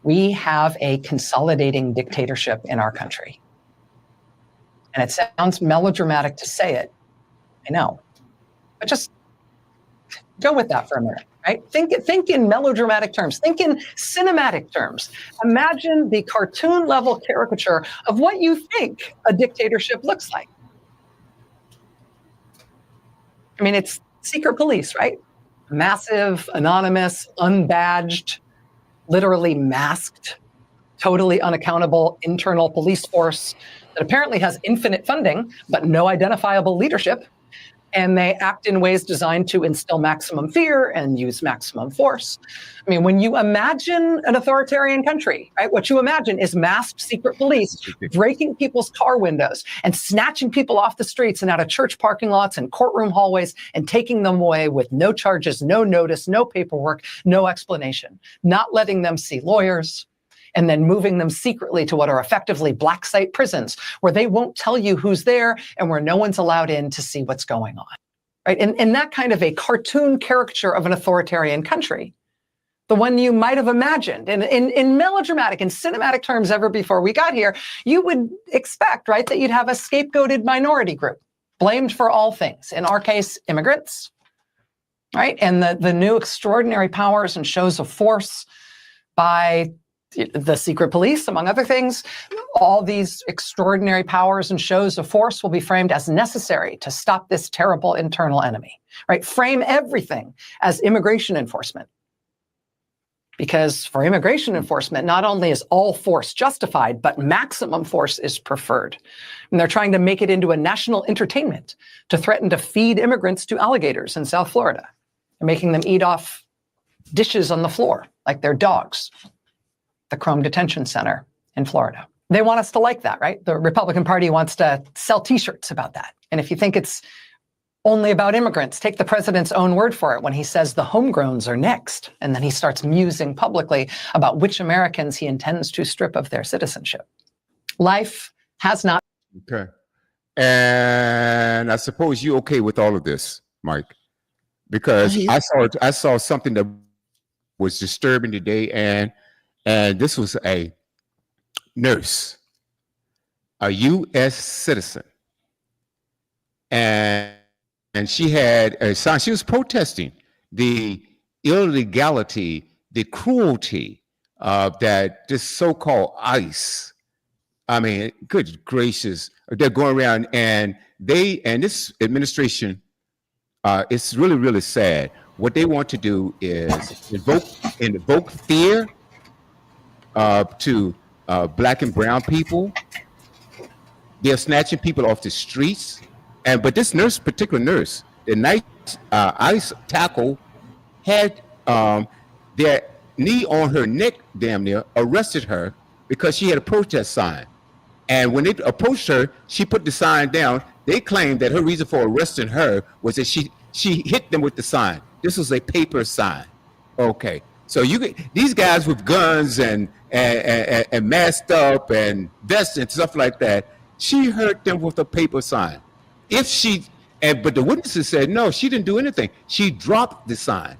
We have a consolidating dictatorship in our country. And it sounds melodramatic to say it, I know. But just go with that for a minute, right? Think in melodramatic terms. Think in cinematic terms. Imagine the cartoon level caricature of what you think a dictatorship looks like. I mean, it's secret police, right? Massive, anonymous, unbadged, literally masked, totally unaccountable internal police force that apparently has infinite funding, but no identifiable leadership. And they act in ways designed to instill maximum fear and use maximum force. I mean, when you imagine an authoritarian country, right, what you imagine is masked secret police breaking people's car windows and snatching people off the streets and out of church parking lots and courtroom hallways and taking them away with no charges, no notice, no paperwork, no explanation, not letting them see lawyers, and then moving them secretly to what are effectively black site prisons, where they won't tell you who's there and where no one's allowed in to see what's going on, right? And that kind of a cartoon caricature of an authoritarian country, the one you might have imagined in melodramatic and cinematic terms ever before we got here, you would expect, right, that you'd have a scapegoated minority group blamed for all things. In our case, immigrants, right? And the new extraordinary powers and shows of force by the secret police, among other things. All these extraordinary powers and shows of force will be framed as necessary to stop this terrible internal enemy, right? Frame everything as immigration enforcement. Because for immigration enforcement, not only is all force justified, but maximum force is preferred. And they're trying to make it into a national entertainment to threaten to feed immigrants to alligators in South Florida. They're making them eat off dishes on the floor like they're dogs. The Chrome Detention Center in Florida. They want us to like that, right? The Republican Party wants to sell t-shirts about that. And if you think it's only about immigrants, take the president's own word for it when he says the homegrowns are next. And then he starts musing publicly about which Americans he intends to strip of their citizenship. Life has not. Okay. And I suppose you're okay with all of this, Mike, because I saw something that was disturbing today, and this was a nurse, a U.S. citizen, and she had a sign. She was protesting the illegality, the cruelty of that this so-called ICE. I mean, good gracious, they're going around and this administration, it's really, really sad. What they want to do is invoke fear to black and brown people. They're snatching people off the streets, but this particular nurse, the night ICE tackle had their knee on her neck, damn near arrested her because she had a protest sign. And when they approached her, she put the sign down. They claimed that her reason for arresting her was that she hit them with the sign. This was a paper sign. Okay. So these guys with guns and masked up and vests and stuff like that, she hurt them with a paper sign. But the witnesses said, no, she didn't do anything. She dropped the sign.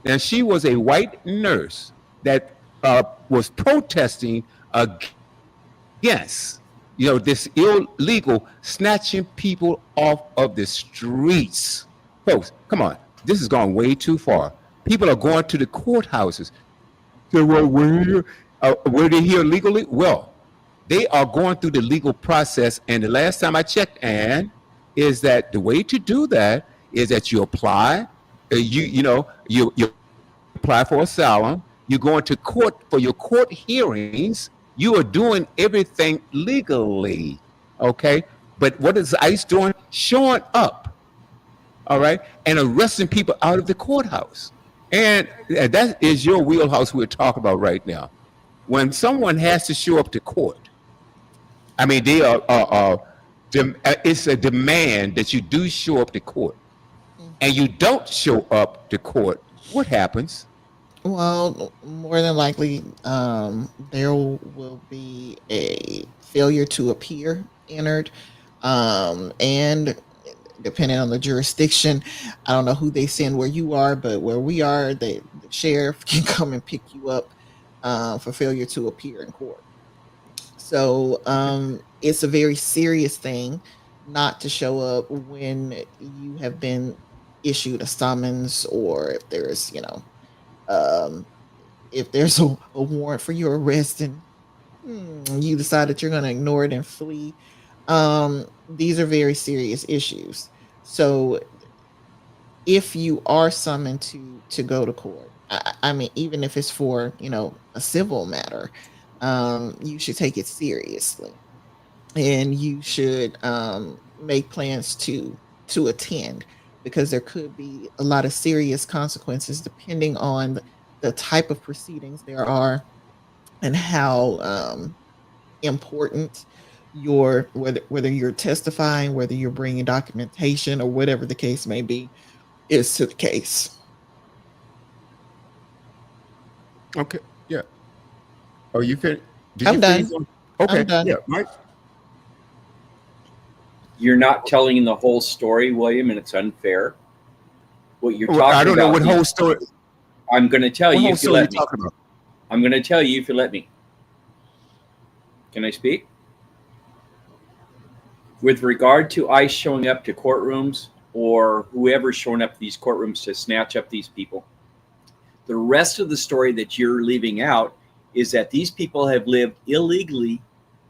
And she was a white nurse that was protesting against, this illegal snatching people off of the streets. Folks, come on. This has gone way too far. People are going to the courthouses. So, well, were they here legally? Well, they are going through the legal process. And the last time I checked, Ann, is that the way to do that is that you apply, you apply for asylum, you're going to court for your court hearings. You are doing everything legally, okay? But what is ICE doing? Showing up, all right, and arresting people out of the courthouse. And that is your wheelhouse we're talking about right now. When someone has to show up to court, I mean, they it's a demand that you do show up to court, and you don't show up to court. What happens? Well, more than likely, there will be a failure to appear entered, and depending on the jurisdiction, I don't know who they send where you are, but where we are, the sheriff can come and pick you up for failure to appear in court. So it's a very serious thing not to show up when you have been issued a summons, or if there's, if there's a warrant for your arrest and you decide that you're going to ignore it and flee. These are very serious issues. So if you are summoned to go to court, I mean, even if it's for, a civil matter, you should take it seriously, and you should make plans to attend, because there could be a lot of serious consequences depending on the type of proceedings there are and how important whether you're testifying, whether you're bringing documentation, or whatever the case may be, is to the case. Okay. Yeah. Oh, you finished? I'm done. Okay. I'm done. Yeah, Mike. You're not telling the whole story, William, and it's unfair. What you're talking about. I don't know what whole story. I'm going to tell you if you let me. About? I'm going to tell you if you let me. Can I speak? With regard to ICE showing up to courtrooms, or whoever's showing up to these courtrooms to snatch up these people, the rest of the story that you're leaving out is that these people have lived illegally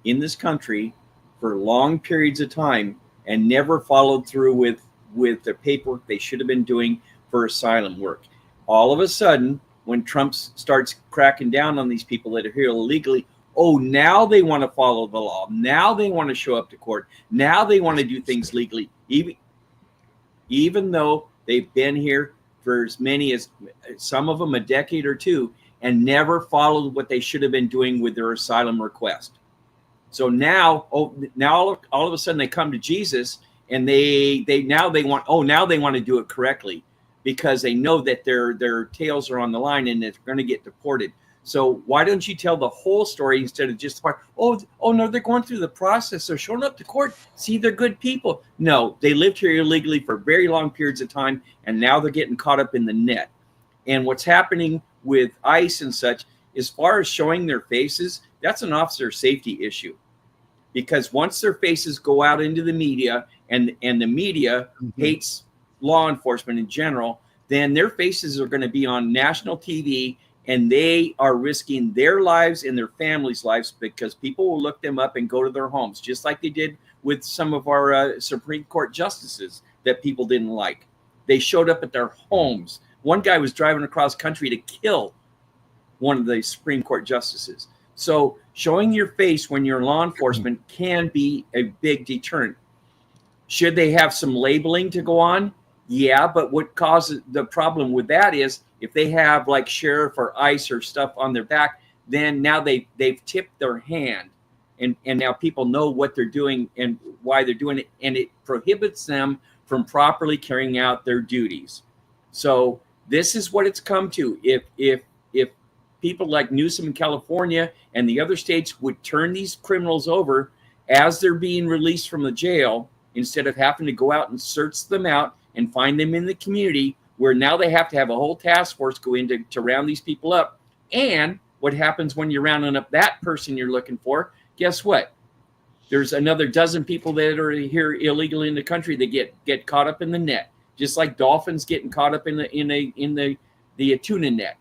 in this country for long periods of time and never followed through with the paperwork they should have been doing for asylum work. All of a sudden, when Trump starts cracking down on these people that are here illegally, oh, now they want to follow the law. Now they want to show up to court. Now they want to do things legally, even though they've been here for as many as, some of them, a decade or two, and never followed what they should have been doing with their asylum request. So now all of a sudden they come to Jesus, and they want to do it correctly, because they know that their tails are on the line and they're going to get deported. So why don't you tell the whole story instead of just the part, oh no, they're going through the process, they're showing up to court, see, they're good people. No, they lived here illegally for very long periods of time, and now they're getting caught up in the net. And what's happening with ICE and such, as far as showing their faces, that's an officer safety issue. Because once their faces go out into the media, and the media hates law enforcement in general, then their faces are going to be on national TV, and they are risking their lives and their families' lives, because people will look them up and go to their homes, just like they did with some of our Supreme Court justices that people didn't like. They showed up at their homes. One guy was driving across country to kill one of the Supreme Court justices. So showing your face when you're law enforcement can be a big deterrent. Should they have some labeling to go on? Yeah, but what causes the problem with that is if they have like sheriff or ICE or stuff on their back, then now they've tipped their hand, and now people know what they're doing and why they're doing it, and it prohibits them from properly carrying out their duties. So this is what it's come to. If people like Newsom in California and the other states would turn these criminals over as they're being released from the jail, instead of having to go out and search them out and find them in the community, where now they have to have a whole task force go in to round these people up. And what happens when you're rounding up that person you're looking for? Guess what? There's another dozen people that are here illegally in the country that get caught up in the net, just like dolphins getting caught up in the tuna net.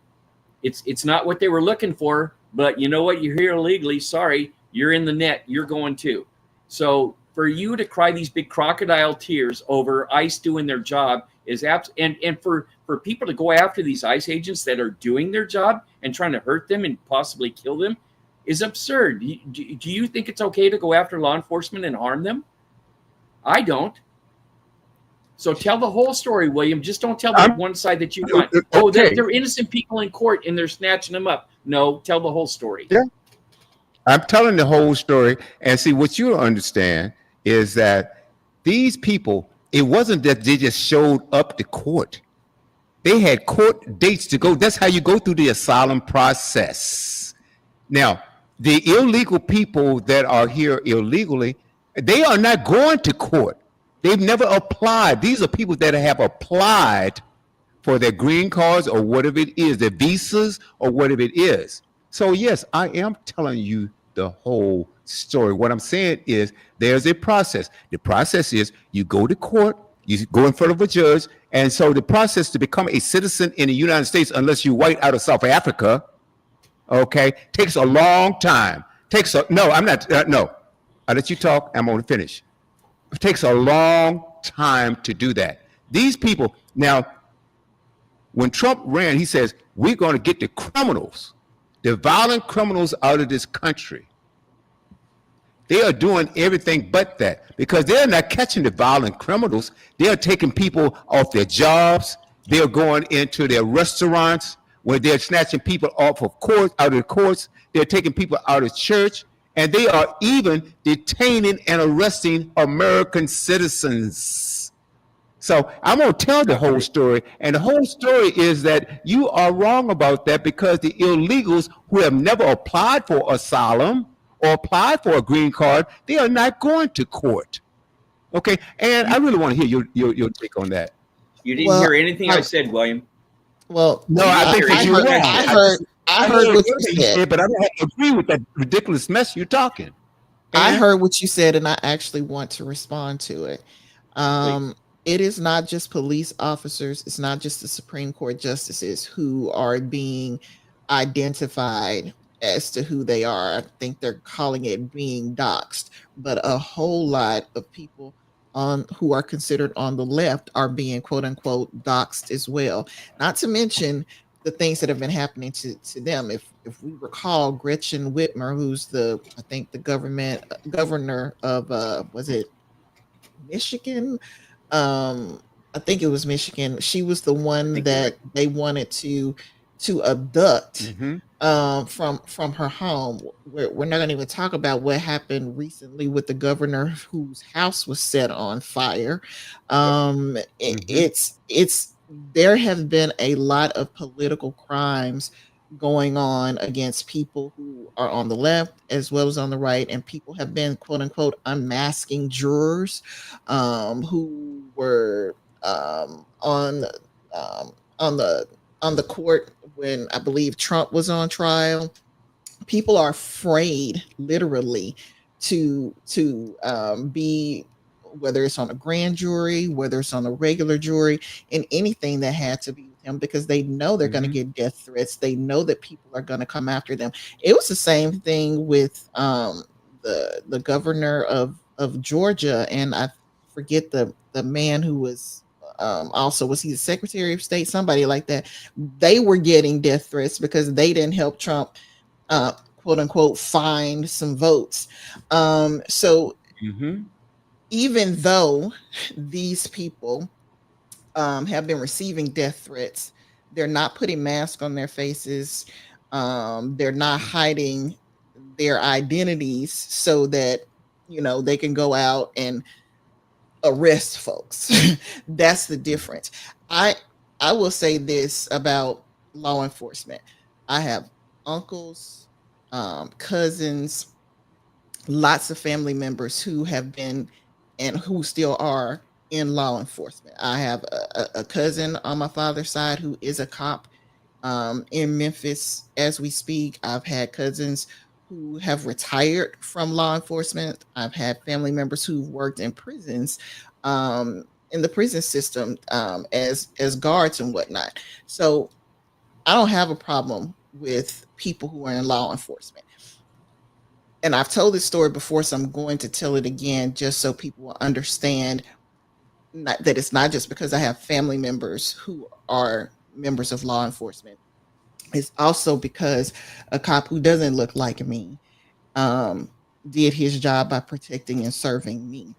It's not what they were looking for, but you know what? You're here illegally. Sorry, you're in the net. You're going too. So for you to cry these big crocodile tears over ICE doing their job is and for people to go after these ICE agents that are doing their job and trying to hurt them and possibly kill them is absurd. Do you think it's okay to go after law enforcement and harm them? I don't. So tell the whole story, William. Just don't tell the one side that you want. Oh, they're innocent people in court and they're snatching them up. No, tell the whole story. Yeah. I'm telling the whole story. And see, what you don't understand is that these people, it wasn't that they just showed up to court. They had court dates to go. That's how you go through the asylum process. Now, the illegal people that are here illegally, they are not going to court. They've never applied. These are people that have applied for their green cards or whatever it is, their visas or whatever it is. So yes, I am telling you the whole story. What I'm saying is there's a process. The process is you go to court, you go in front of a judge, and so the process to become a citizen in the United States, unless you're white out of South Africa, okay, takes a long time. No, I'm not, no. I'll let you talk, I'm gonna finish. It takes a long time to do that. These people, now, when Trump ran, he says, we're gonna get the criminals, the violent criminals out of this country. They are doing everything but that because they're not catching the violent criminals. They're taking people off their jobs. They're going into their restaurants where they're snatching people off of court, out of the courts. They're taking people out of church. And they are even detaining and arresting American citizens. So I'm going to tell the whole story. And the whole story is that you are wrong about that because the illegals who have never applied for asylum or applied for a green card, they are not going to court. Okay. And I really want to hear your take on that. You didn't hear anything I said, William. Well, no, I think that you're wrong. I heard what you said, but I don't agree with that ridiculous mess you're talking. I heard what you said, and I actually want to respond to it. It is not just police officers. It's not just the Supreme Court justices who are being identified as to who they are. I think they're calling it being doxxed, but a whole lot of people who are considered on the left are being quote unquote doxxed as well. Not to mention the things that have been happening to them. If we recall, Gretchen Whitmer, who's the governor of was it Michigan? I think it was Michigan. She was the one that they wanted to abduct from her home. We're not going to even talk about what happened recently with the governor whose house was set on fire. It's there have been a lot of political crimes going on against people who are on the left as well as on the right, and people have been quote unquote unmasking jurors who were on the court when I believe Trump was on trial. People are afraid, literally, to be, whether it's on a grand jury, whether it's on a regular jury, and anything that had to be with him, because they know they're going to get death threats. They know that people are going to come after them. It was the same thing with the governor of Georgia, and I forget the man who was also, was he the Secretary of State, somebody like that. They were getting death threats because they didn't help Trump quote unquote find some votes. Even though these people have been receiving death threats, they're not putting masks on their faces. They're not hiding their identities so that, they can go out and arrest folks. That's the difference. I will say this about law enforcement. I have uncles, cousins, lots of family members who have been and who still are in law enforcement. I have a cousin on my father's side who is a cop in Memphis as we speak. I've had cousins who have retired from law enforcement. I've had family members who've worked in prisons, in the prison system as guards and whatnot. So I don't have a problem with people who are in law enforcement. And I've told this story before, so I'm going to tell it again just so people will understand not that it's not just because I have family members who are members of law enforcement. It's also because a cop who doesn't look like me um, did his job by protecting and serving me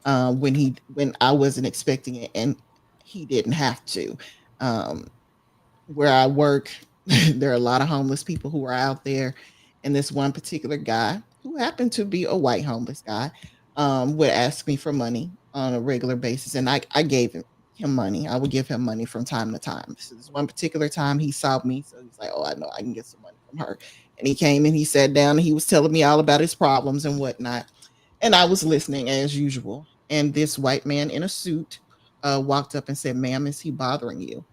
when I wasn't expecting it, and he didn't have to. Um, where I work, there are a lot of homeless people who are out there, and this one particular guy who happened to be a white homeless guy would ask me for money on a regular basis, and I gave him money. I would give him money from time to time. So this one particular time he saw me, so he's like, "Oh, I know I can get some money from her." And he came and he sat down and he was telling me all about his problems and whatnot, and I was listening as usual. And this white man in a suit walked up and said, "Ma'am, is he bothering you?"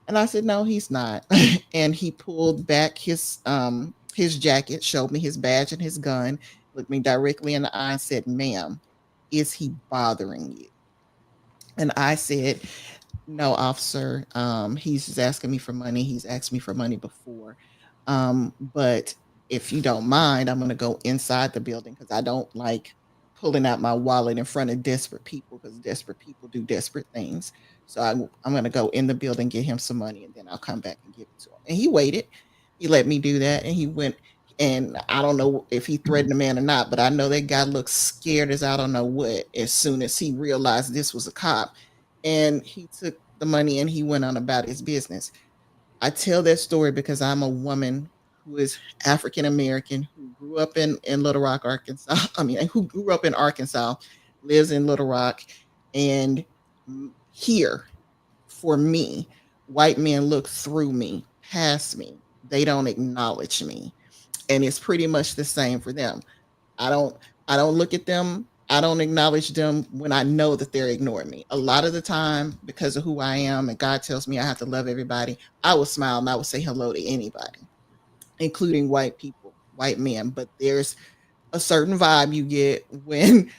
And I said, "No, he's not." And he pulled back his jacket, showed me his badge and his gun, looked me directly in the eye and said, "Ma'am, is he bothering you?" And I said, "No, officer. He's just asking me for money. He's asked me for money before. But if you don't mind, I'm gonna go inside the building because I don't like pulling out my wallet in front of desperate people because desperate people do desperate things. So I'm gonna go in the building, get him some money, and then I'll come back and give it to him." And he waited. He let me do that, and he went. And I don't know if he threatened the man or not, but I know that guy looked scared as I don't know what as soon as he realized this was a cop. And he took the money and he went on about his business. I tell that story because I'm a woman who is African American, who grew up in Little Rock, Arkansas. I mean, who grew up in Arkansas, lives in Little Rock. And here, for me, white men look through me, past me. They don't acknowledge me. And it's pretty much the same for them. I don't I don't look at them. I don't acknowledge them when I know that they're ignoring me. A lot of the time, because of who I am, and God tells me I have to love everybody, I will smile and I will say hello to anybody, including white people, white men. But there's a certain vibe you get when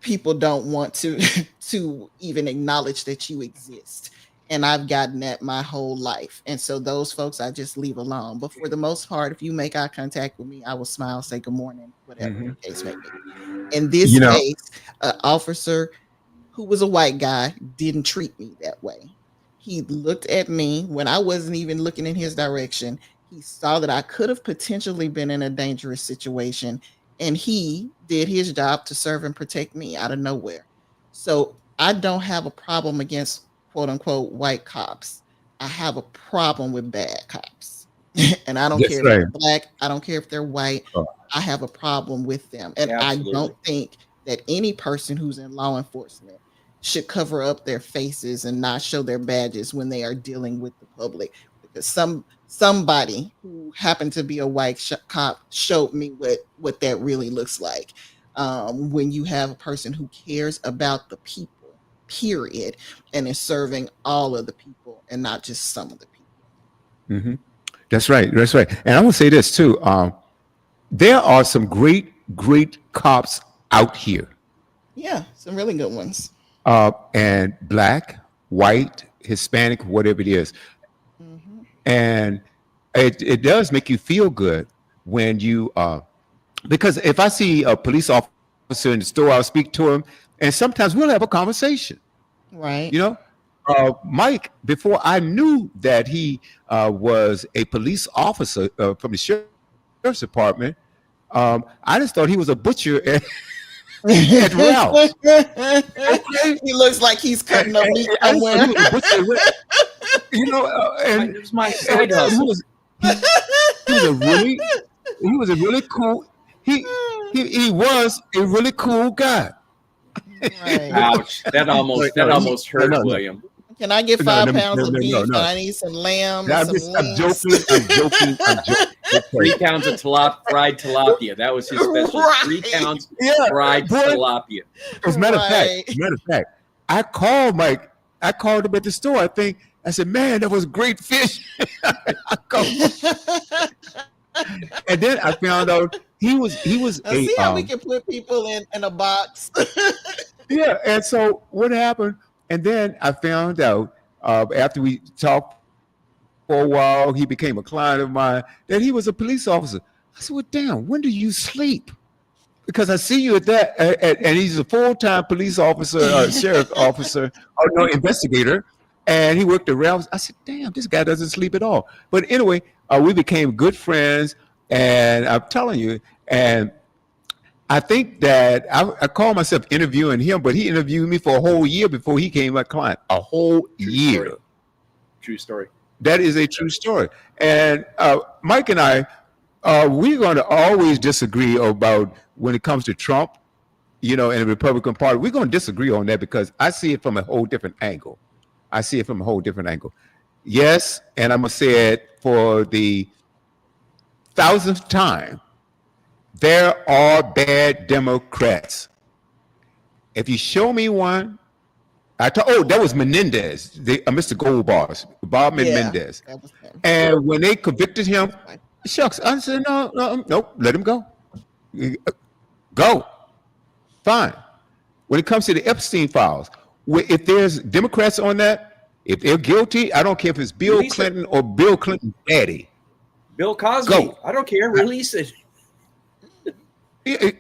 people don't want to to even acknowledge that you exist. And I've gotten that my whole life. And so those folks I just leave alone. But for the most part, if you make eye contact with me, I will smile, say good morning, whatever Mhm. the case may be. In this You know, case, an officer who was a white guy didn't treat me that way. He looked at me when I wasn't even looking in his direction. He saw that I could have potentially been in a dangerous situation, and he did his job to serve and protect me out of nowhere. So I don't have a problem against quote unquote white cops. I have a problem with bad cops. And I don't that's care if right. they're black, I don't care if they're white. Uh, I have a problem with them. And I Absolutely. don't think that any person who's in law enforcement should cover up their faces and not show their badges when they are dealing with the public, because somebody who happened to be a white cop showed me what that really looks like. When you have a person who cares about the people, period, and is serving all of the people and not just some of the people. mhm. That's right. That's right. And I want to say this too. There are some great, great cops out here, Yeah, some really good ones. and black, white, Hispanic, whatever it is. Hmm. And it does make you feel good when you, because if I see a police officer in the store, I'll speak to him, and sometimes we'll have a conversation. Right. You know, Mike, before I knew that he was a police officer from the sheriff's department, I just thought he was a butcher at Ralph's. Okay, He looks like he's cutting up meat I just thought somewhere. he was a butcher at Ralph's. You know, It was my side he hustle. was he was a really cool he was a really cool guy. Right. Ouch! That almost No, hurt no, William. Can I get no, 5 pounds of no, beef? And no. I need some lamb and I'm some just, I'm wings. joking. I'm joking. I'm joking. 3 Okay. pounds of fried tilapia. That was his special. 3 Right. pounds Yeah, fried boy. tilapia. As a matter of fact, Right. I called Mike. I called him at the store. I think I said, "Man, that was great fish." I called, and then I found out he was Now, a see how we can put people in a box. yeah. And so what happened? And then I found out after we talked for a while, he became a client of mine. That he was a police officer. I said, "Well, damn, when do you sleep?" because I see you at that, and he's a full-time police officer, sheriff officer, or no, investigator, and he worked around. I said, damn, this guy doesn't sleep at all. But anyway, we became good friends, and I'm telling you, and I think that I call myself interviewing him, but he interviewed me for a whole year before he became my client. A whole year. Story. True story. That is a true story. And Mike and I, we're going to always disagree about when it comes to Trump, you know, and the Republican Party. We're going to disagree on that because I see it from a whole different angle. Yes, and I'm going to say it for the 1000th time. There are bad Democrats. If you show me one, that was Menendez, Mr. Goldbars, Bob Menendez. That was him. And when they convicted him, shucks, I said, no, let him go. Go. Fine. When it comes to the Epstein files, if there's Democrats on that, if they're guilty, I don't care if it's Bill Clinton or Bill Clinton's daddy. Bill Cosby. Go. I don't care. Release it.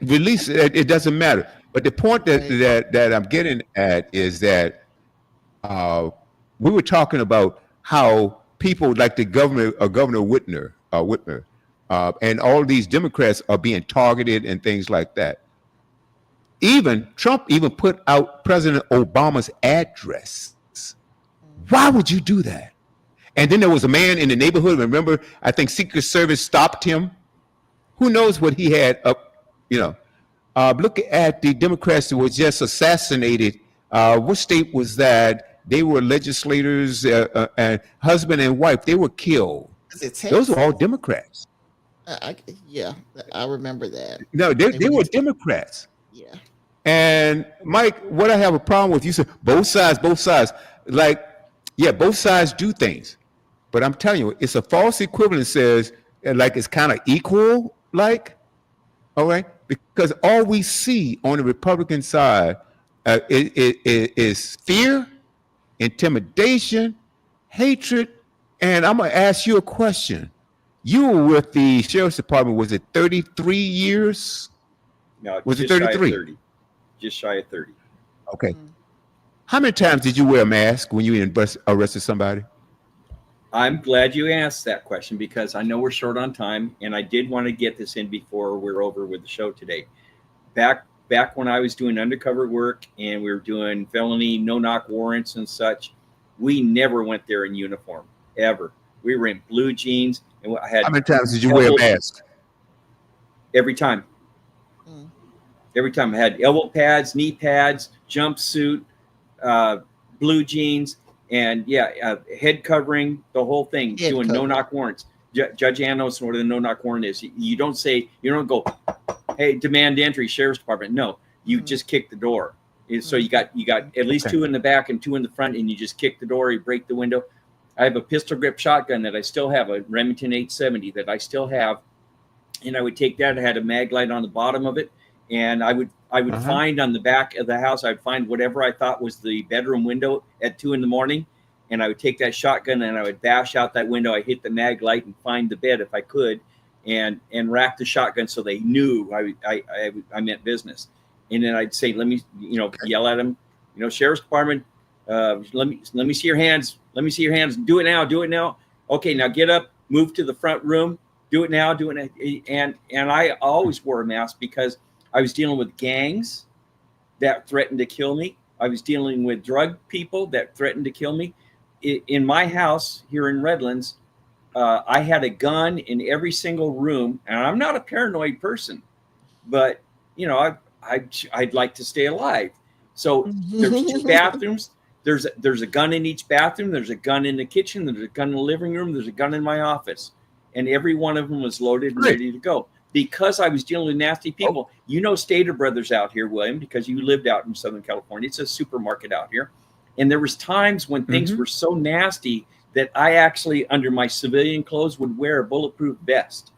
Release it. It doesn't matter. But the point that I'm getting at is that we were talking about how people like the Governor Whitmer, and all these Democrats are being targeted and things like that. Even Trump even put out President Obama's address. Why would you do that? And then there was a man in the neighborhood. Remember, I think Secret Service stopped him. Who knows what he had up, you know. Look at the Democrats that were just assassinated. What state was that? They were legislators, and husband and wife. They were killed. Those were all Democrats. Yeah, I remember that. No, they were Democrats. Yeah. And Mike, what I have a problem with, you said both sides. Like, yeah, both sides do things. But I'm telling you, it's a false equivalent. Says like it's kind of equal, like, all right, because all we see on the Republican side is fear, intimidation, hatred. And I'm gonna ask you a question. You were with the sheriff's department. Was it 33 years? No, was it 33? Just shy of 30. Okay. How many times did you wear a mask when you arrested somebody? I'm glad you asked that question because I know we're short on time, and I did want to get this in before we're over with the show today. Back when I was doing undercover work and we were doing felony no-knock warrants and such, we never went there in uniform, ever. We were in blue jeans. And I had. How many times did you wear a mask? Every time. Every time I had elbow pads, knee pads, jumpsuit, blue jeans, and head covering, the whole thing, doing no-knock warrants. Judge Ann knows what a no-knock warrant is. You don't go, hey, demand entry, sheriff's department. No, you just kick the door. So you got at least two in the back and two in the front, and you just kick the door, you break the window. I have a pistol grip shotgun that I still have, a Remington 870 that I still have. And I would take that. I had a mag light on the bottom of it. And I would find on the back of the house, I'd find whatever I thought was the bedroom window at 2 a.m. And I would take that shotgun and I would bash out that window. I hit the mag light and find the bed if I could, and rack the shotgun so they knew I meant business. And then I'd say, let me, yell at them, sheriff's department, let me see your hands. Let me see your hands. Do it now. Do it now. Okay, now get up, move to the front room. Do it now. Do it now. And I always wore a mask because I was dealing with gangs that threatened to kill me. I was dealing with drug people that threatened to kill me. In my house here in Redlands, I had a gun in every single room, and I'm not a paranoid person, but I'd like to stay alive. So there's 2 bathrooms. There's a gun in each bathroom. There's a gun in the kitchen. There's a gun in the living room. There's a gun in my office, and every one of them was loaded and ready to go. Because I was dealing with nasty people. Stater Brothers out here, William, because you lived out in Southern California. It's a supermarket out here. And there was times when things were so nasty that I actually, under my civilian clothes, would wear a bulletproof vest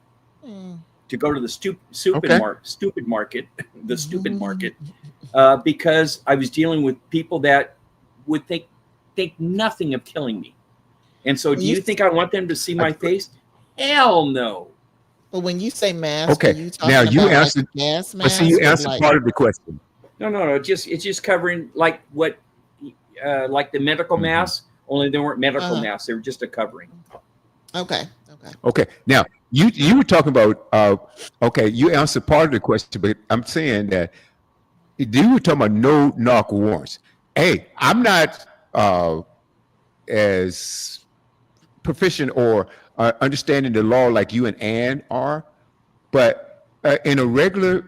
to go to the stupid market, because I was dealing with people that would think nothing of killing me. And so do you think I want them to see my face? Hell no. But when you say mask, are Okay. you talking Now you about like answered, a gas but see, you mask or answered like? part of the question. No. It's just covering like what, like the medical Mhm. masks. Only they weren't medical Uh-huh. masks. They were just a covering. Okay. Okay. Okay. Now you were talking about okay, you answered part of the question, but I'm saying that you were talking about no knock warrants. Hey, I'm not as proficient or understanding the law like you and Ann are, but in a regular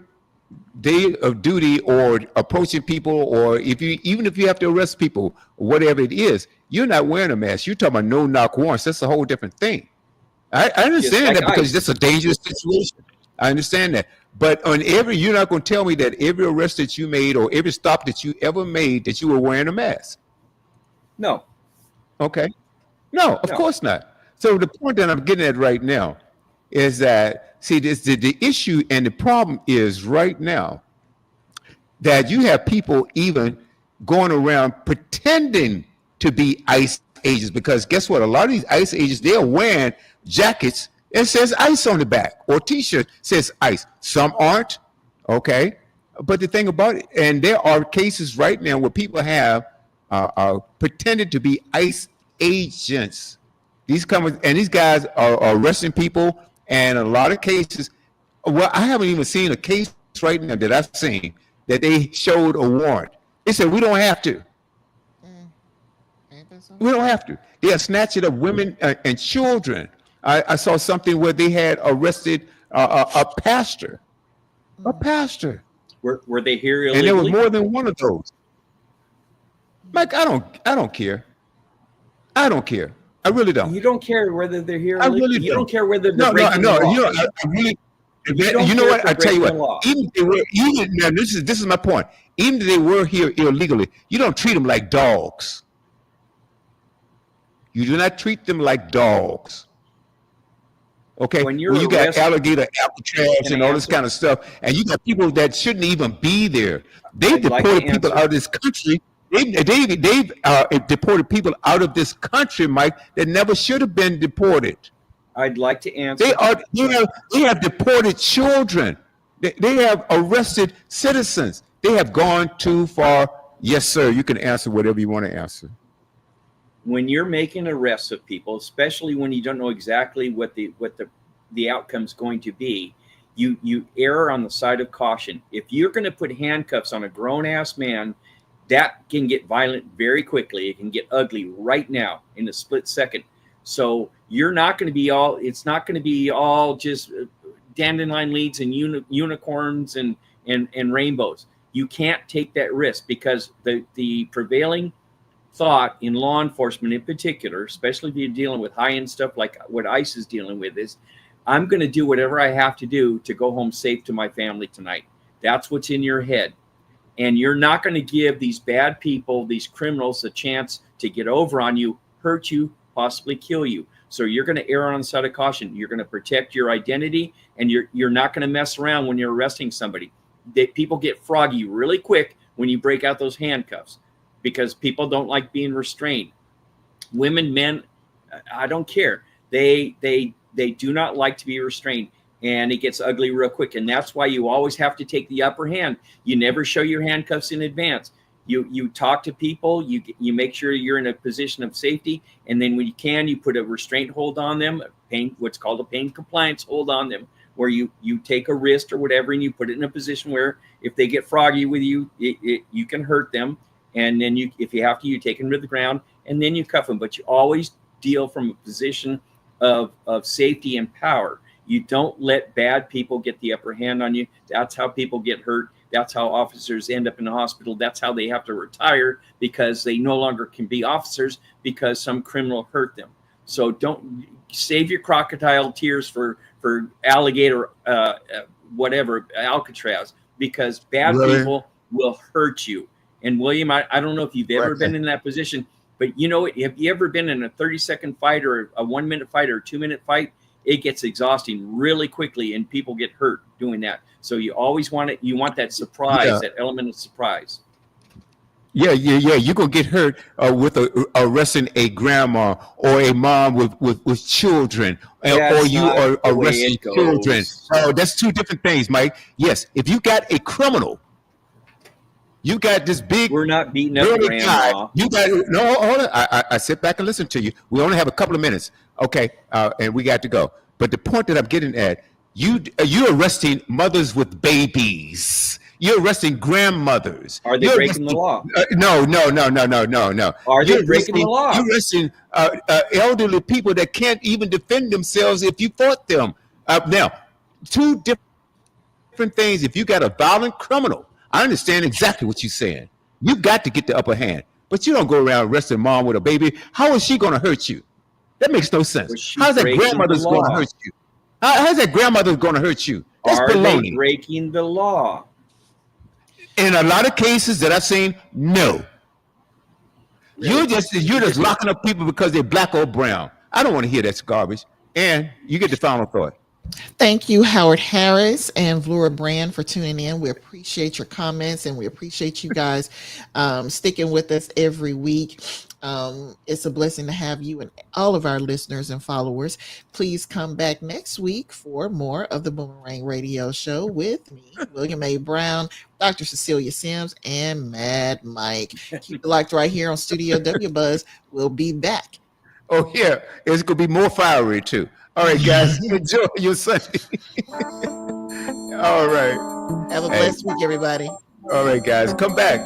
day of duty or approaching people, or even if you have to arrest people, whatever it is, you're not wearing a mask. You're talking about no knock warrants. That's a whole different thing. I Just understand like that because ICE. that's a dangerous situation. I understand that. But you're not going to tell me that every arrest that you made or every stop that you ever made that you were wearing a mask. No, Okay. No, of no. course not. So the point that I'm getting at right now is that, see, the issue and the problem is right now that you have people even going around pretending to be ICE agents, because guess what? A lot of these ICE agents, they're wearing jackets and says ICE on the back, or t-shirt says ICE. Some aren't, okay? But the thing about it, and there are cases right now where people have pretended to be ICE agents. These guys are arresting people, and in a lot of cases, well, I haven't even seen a case right now that I've seen that they showed a warrant. They said we don't have to. Mm, maybe so. We don't have to. They are snatching up women and children. I saw something where they had arrested a pastor, a Mm, pastor, Were they here and there was illegally? more than one of those. Mike, I don't care. I don't care. I really don't. You don't care whether they're here I illegally. really You don't. don't care whether they're No, no, breaking the no. law. I really. You don't You know care if what? they're I tell you breaking what. the law. Even if they were, now this is my point. Even if they were here illegally, you don't treat them like dogs. You do not treat them like dogs. Okay, When well, you're you got arrested, alligator Alcatraz can I and all this answer? kind of stuff, and you got people that shouldn't even be there. They I'd like to deported people answer. out of this country. They've deported people out of this country, Mike, that never should have been deported. I'd like to They answer. are they have deported children. They have arrested citizens. They have gone too far. Yes, sir. You can answer whatever you want to answer. When you're making arrests of people, especially when you don't know exactly what the outcome's going to be, you err on the side of caution. If you're going to put handcuffs on a grown ass man, that can get violent very quickly. It can get ugly right now in a split second. So you're not going to be all. It's not going to be all just dandelion leads and unicorns and rainbows. You can't take that risk because the prevailing thought in law enforcement in particular, especially if you're dealing with high-end stuff like what ICE is dealing with, is I'm going to do whatever I have to do to go home safe to my family tonight. That's what's in your head. And you're not going to give these bad people, these criminals, a chance to get over on you, hurt you, possibly kill you. So you're going to err on the side of caution. You're going to protect your identity, and you're not going to mess around when you're arresting somebody. People get froggy really quick when you break out those handcuffs, because people don't like being restrained. Women, men, I don't care. They do not like to be restrained, and it gets ugly real quick. And that's why you always have to take the upper hand. You never show your handcuffs in advance. You talk to people. You make sure you're in a position of safety, and then when you can, you put a restraint hold on them, what's called a pain compliance hold on them, where you take a wrist or whatever, and you put it in a position where if they get froggy with you, you can hurt them. And then if you have to, you take them to the ground, and then you cuff them. But you always deal from a position of safety and power. You don't let bad people get the upper hand on you. That's how people get hurt. That's how officers end up in the hospital. That's how they have to retire, because they no longer can be officers because some criminal hurt them. So don't save your crocodile tears for alligator, whatever, Alcatraz, because bad Really? people will hurt you. And William, I don't know if you've ever been in that position, but you know, have you ever been in a 30-second fight or a 1-minute fight or a 2-minute fight? It gets exhausting really quickly, and people get hurt doing that. So you always want it. You want that surprise, Yeah. that element of surprise. Yeah. You're gonna get hurt with arresting a grandma or a mom with children, or That's you not are the way arresting it children. goes. Oh, that's two different things, Mike. Yes, if you got a criminal, you got this big We're not beating up burly guy. grandma. You got no. Hold on. I sit back and listen to you. We only have a couple of minutes, okay, and we got to go. But the point that I'm getting at, you're arresting mothers with babies. You're arresting grandmothers. Are they You're breaking the law? No. Are they You're breaking the law? You're arresting elderly people that can't even defend themselves if you fought them. Now, two different things. If you got a violent criminal, I understand exactly what you're saying. You got to get the upper hand, but you don't go around arresting mom with a baby. How is she going to hurt you? That makes no sense. Was she How's that breaking the grandmother's going to law? hurt you? How's that grandmother going to hurt you? That's Are they baloney. breaking the law? In a lot of cases that I've seen, no. You're just locking up people because they're black or brown. I don't want to hear that garbage. And you get the final thought. Thank you, Howard Harris and Vlora Brand, for tuning in. We appreciate your comments, and we appreciate you guys sticking with us every week. It's a blessing to have you and all of our listeners and followers. Please come back next week for more of the Boomerang Radio Show with me, William A. Brown, Dr. Cecilia Sims, and Mad Mike. Keep it locked right here on Studio W Buzz. We'll be back. Oh, yeah. It's going to be more fiery, too. All right, guys. Enjoy your Sunday. All right. Have a blessed week, everybody. All right, guys. Come back.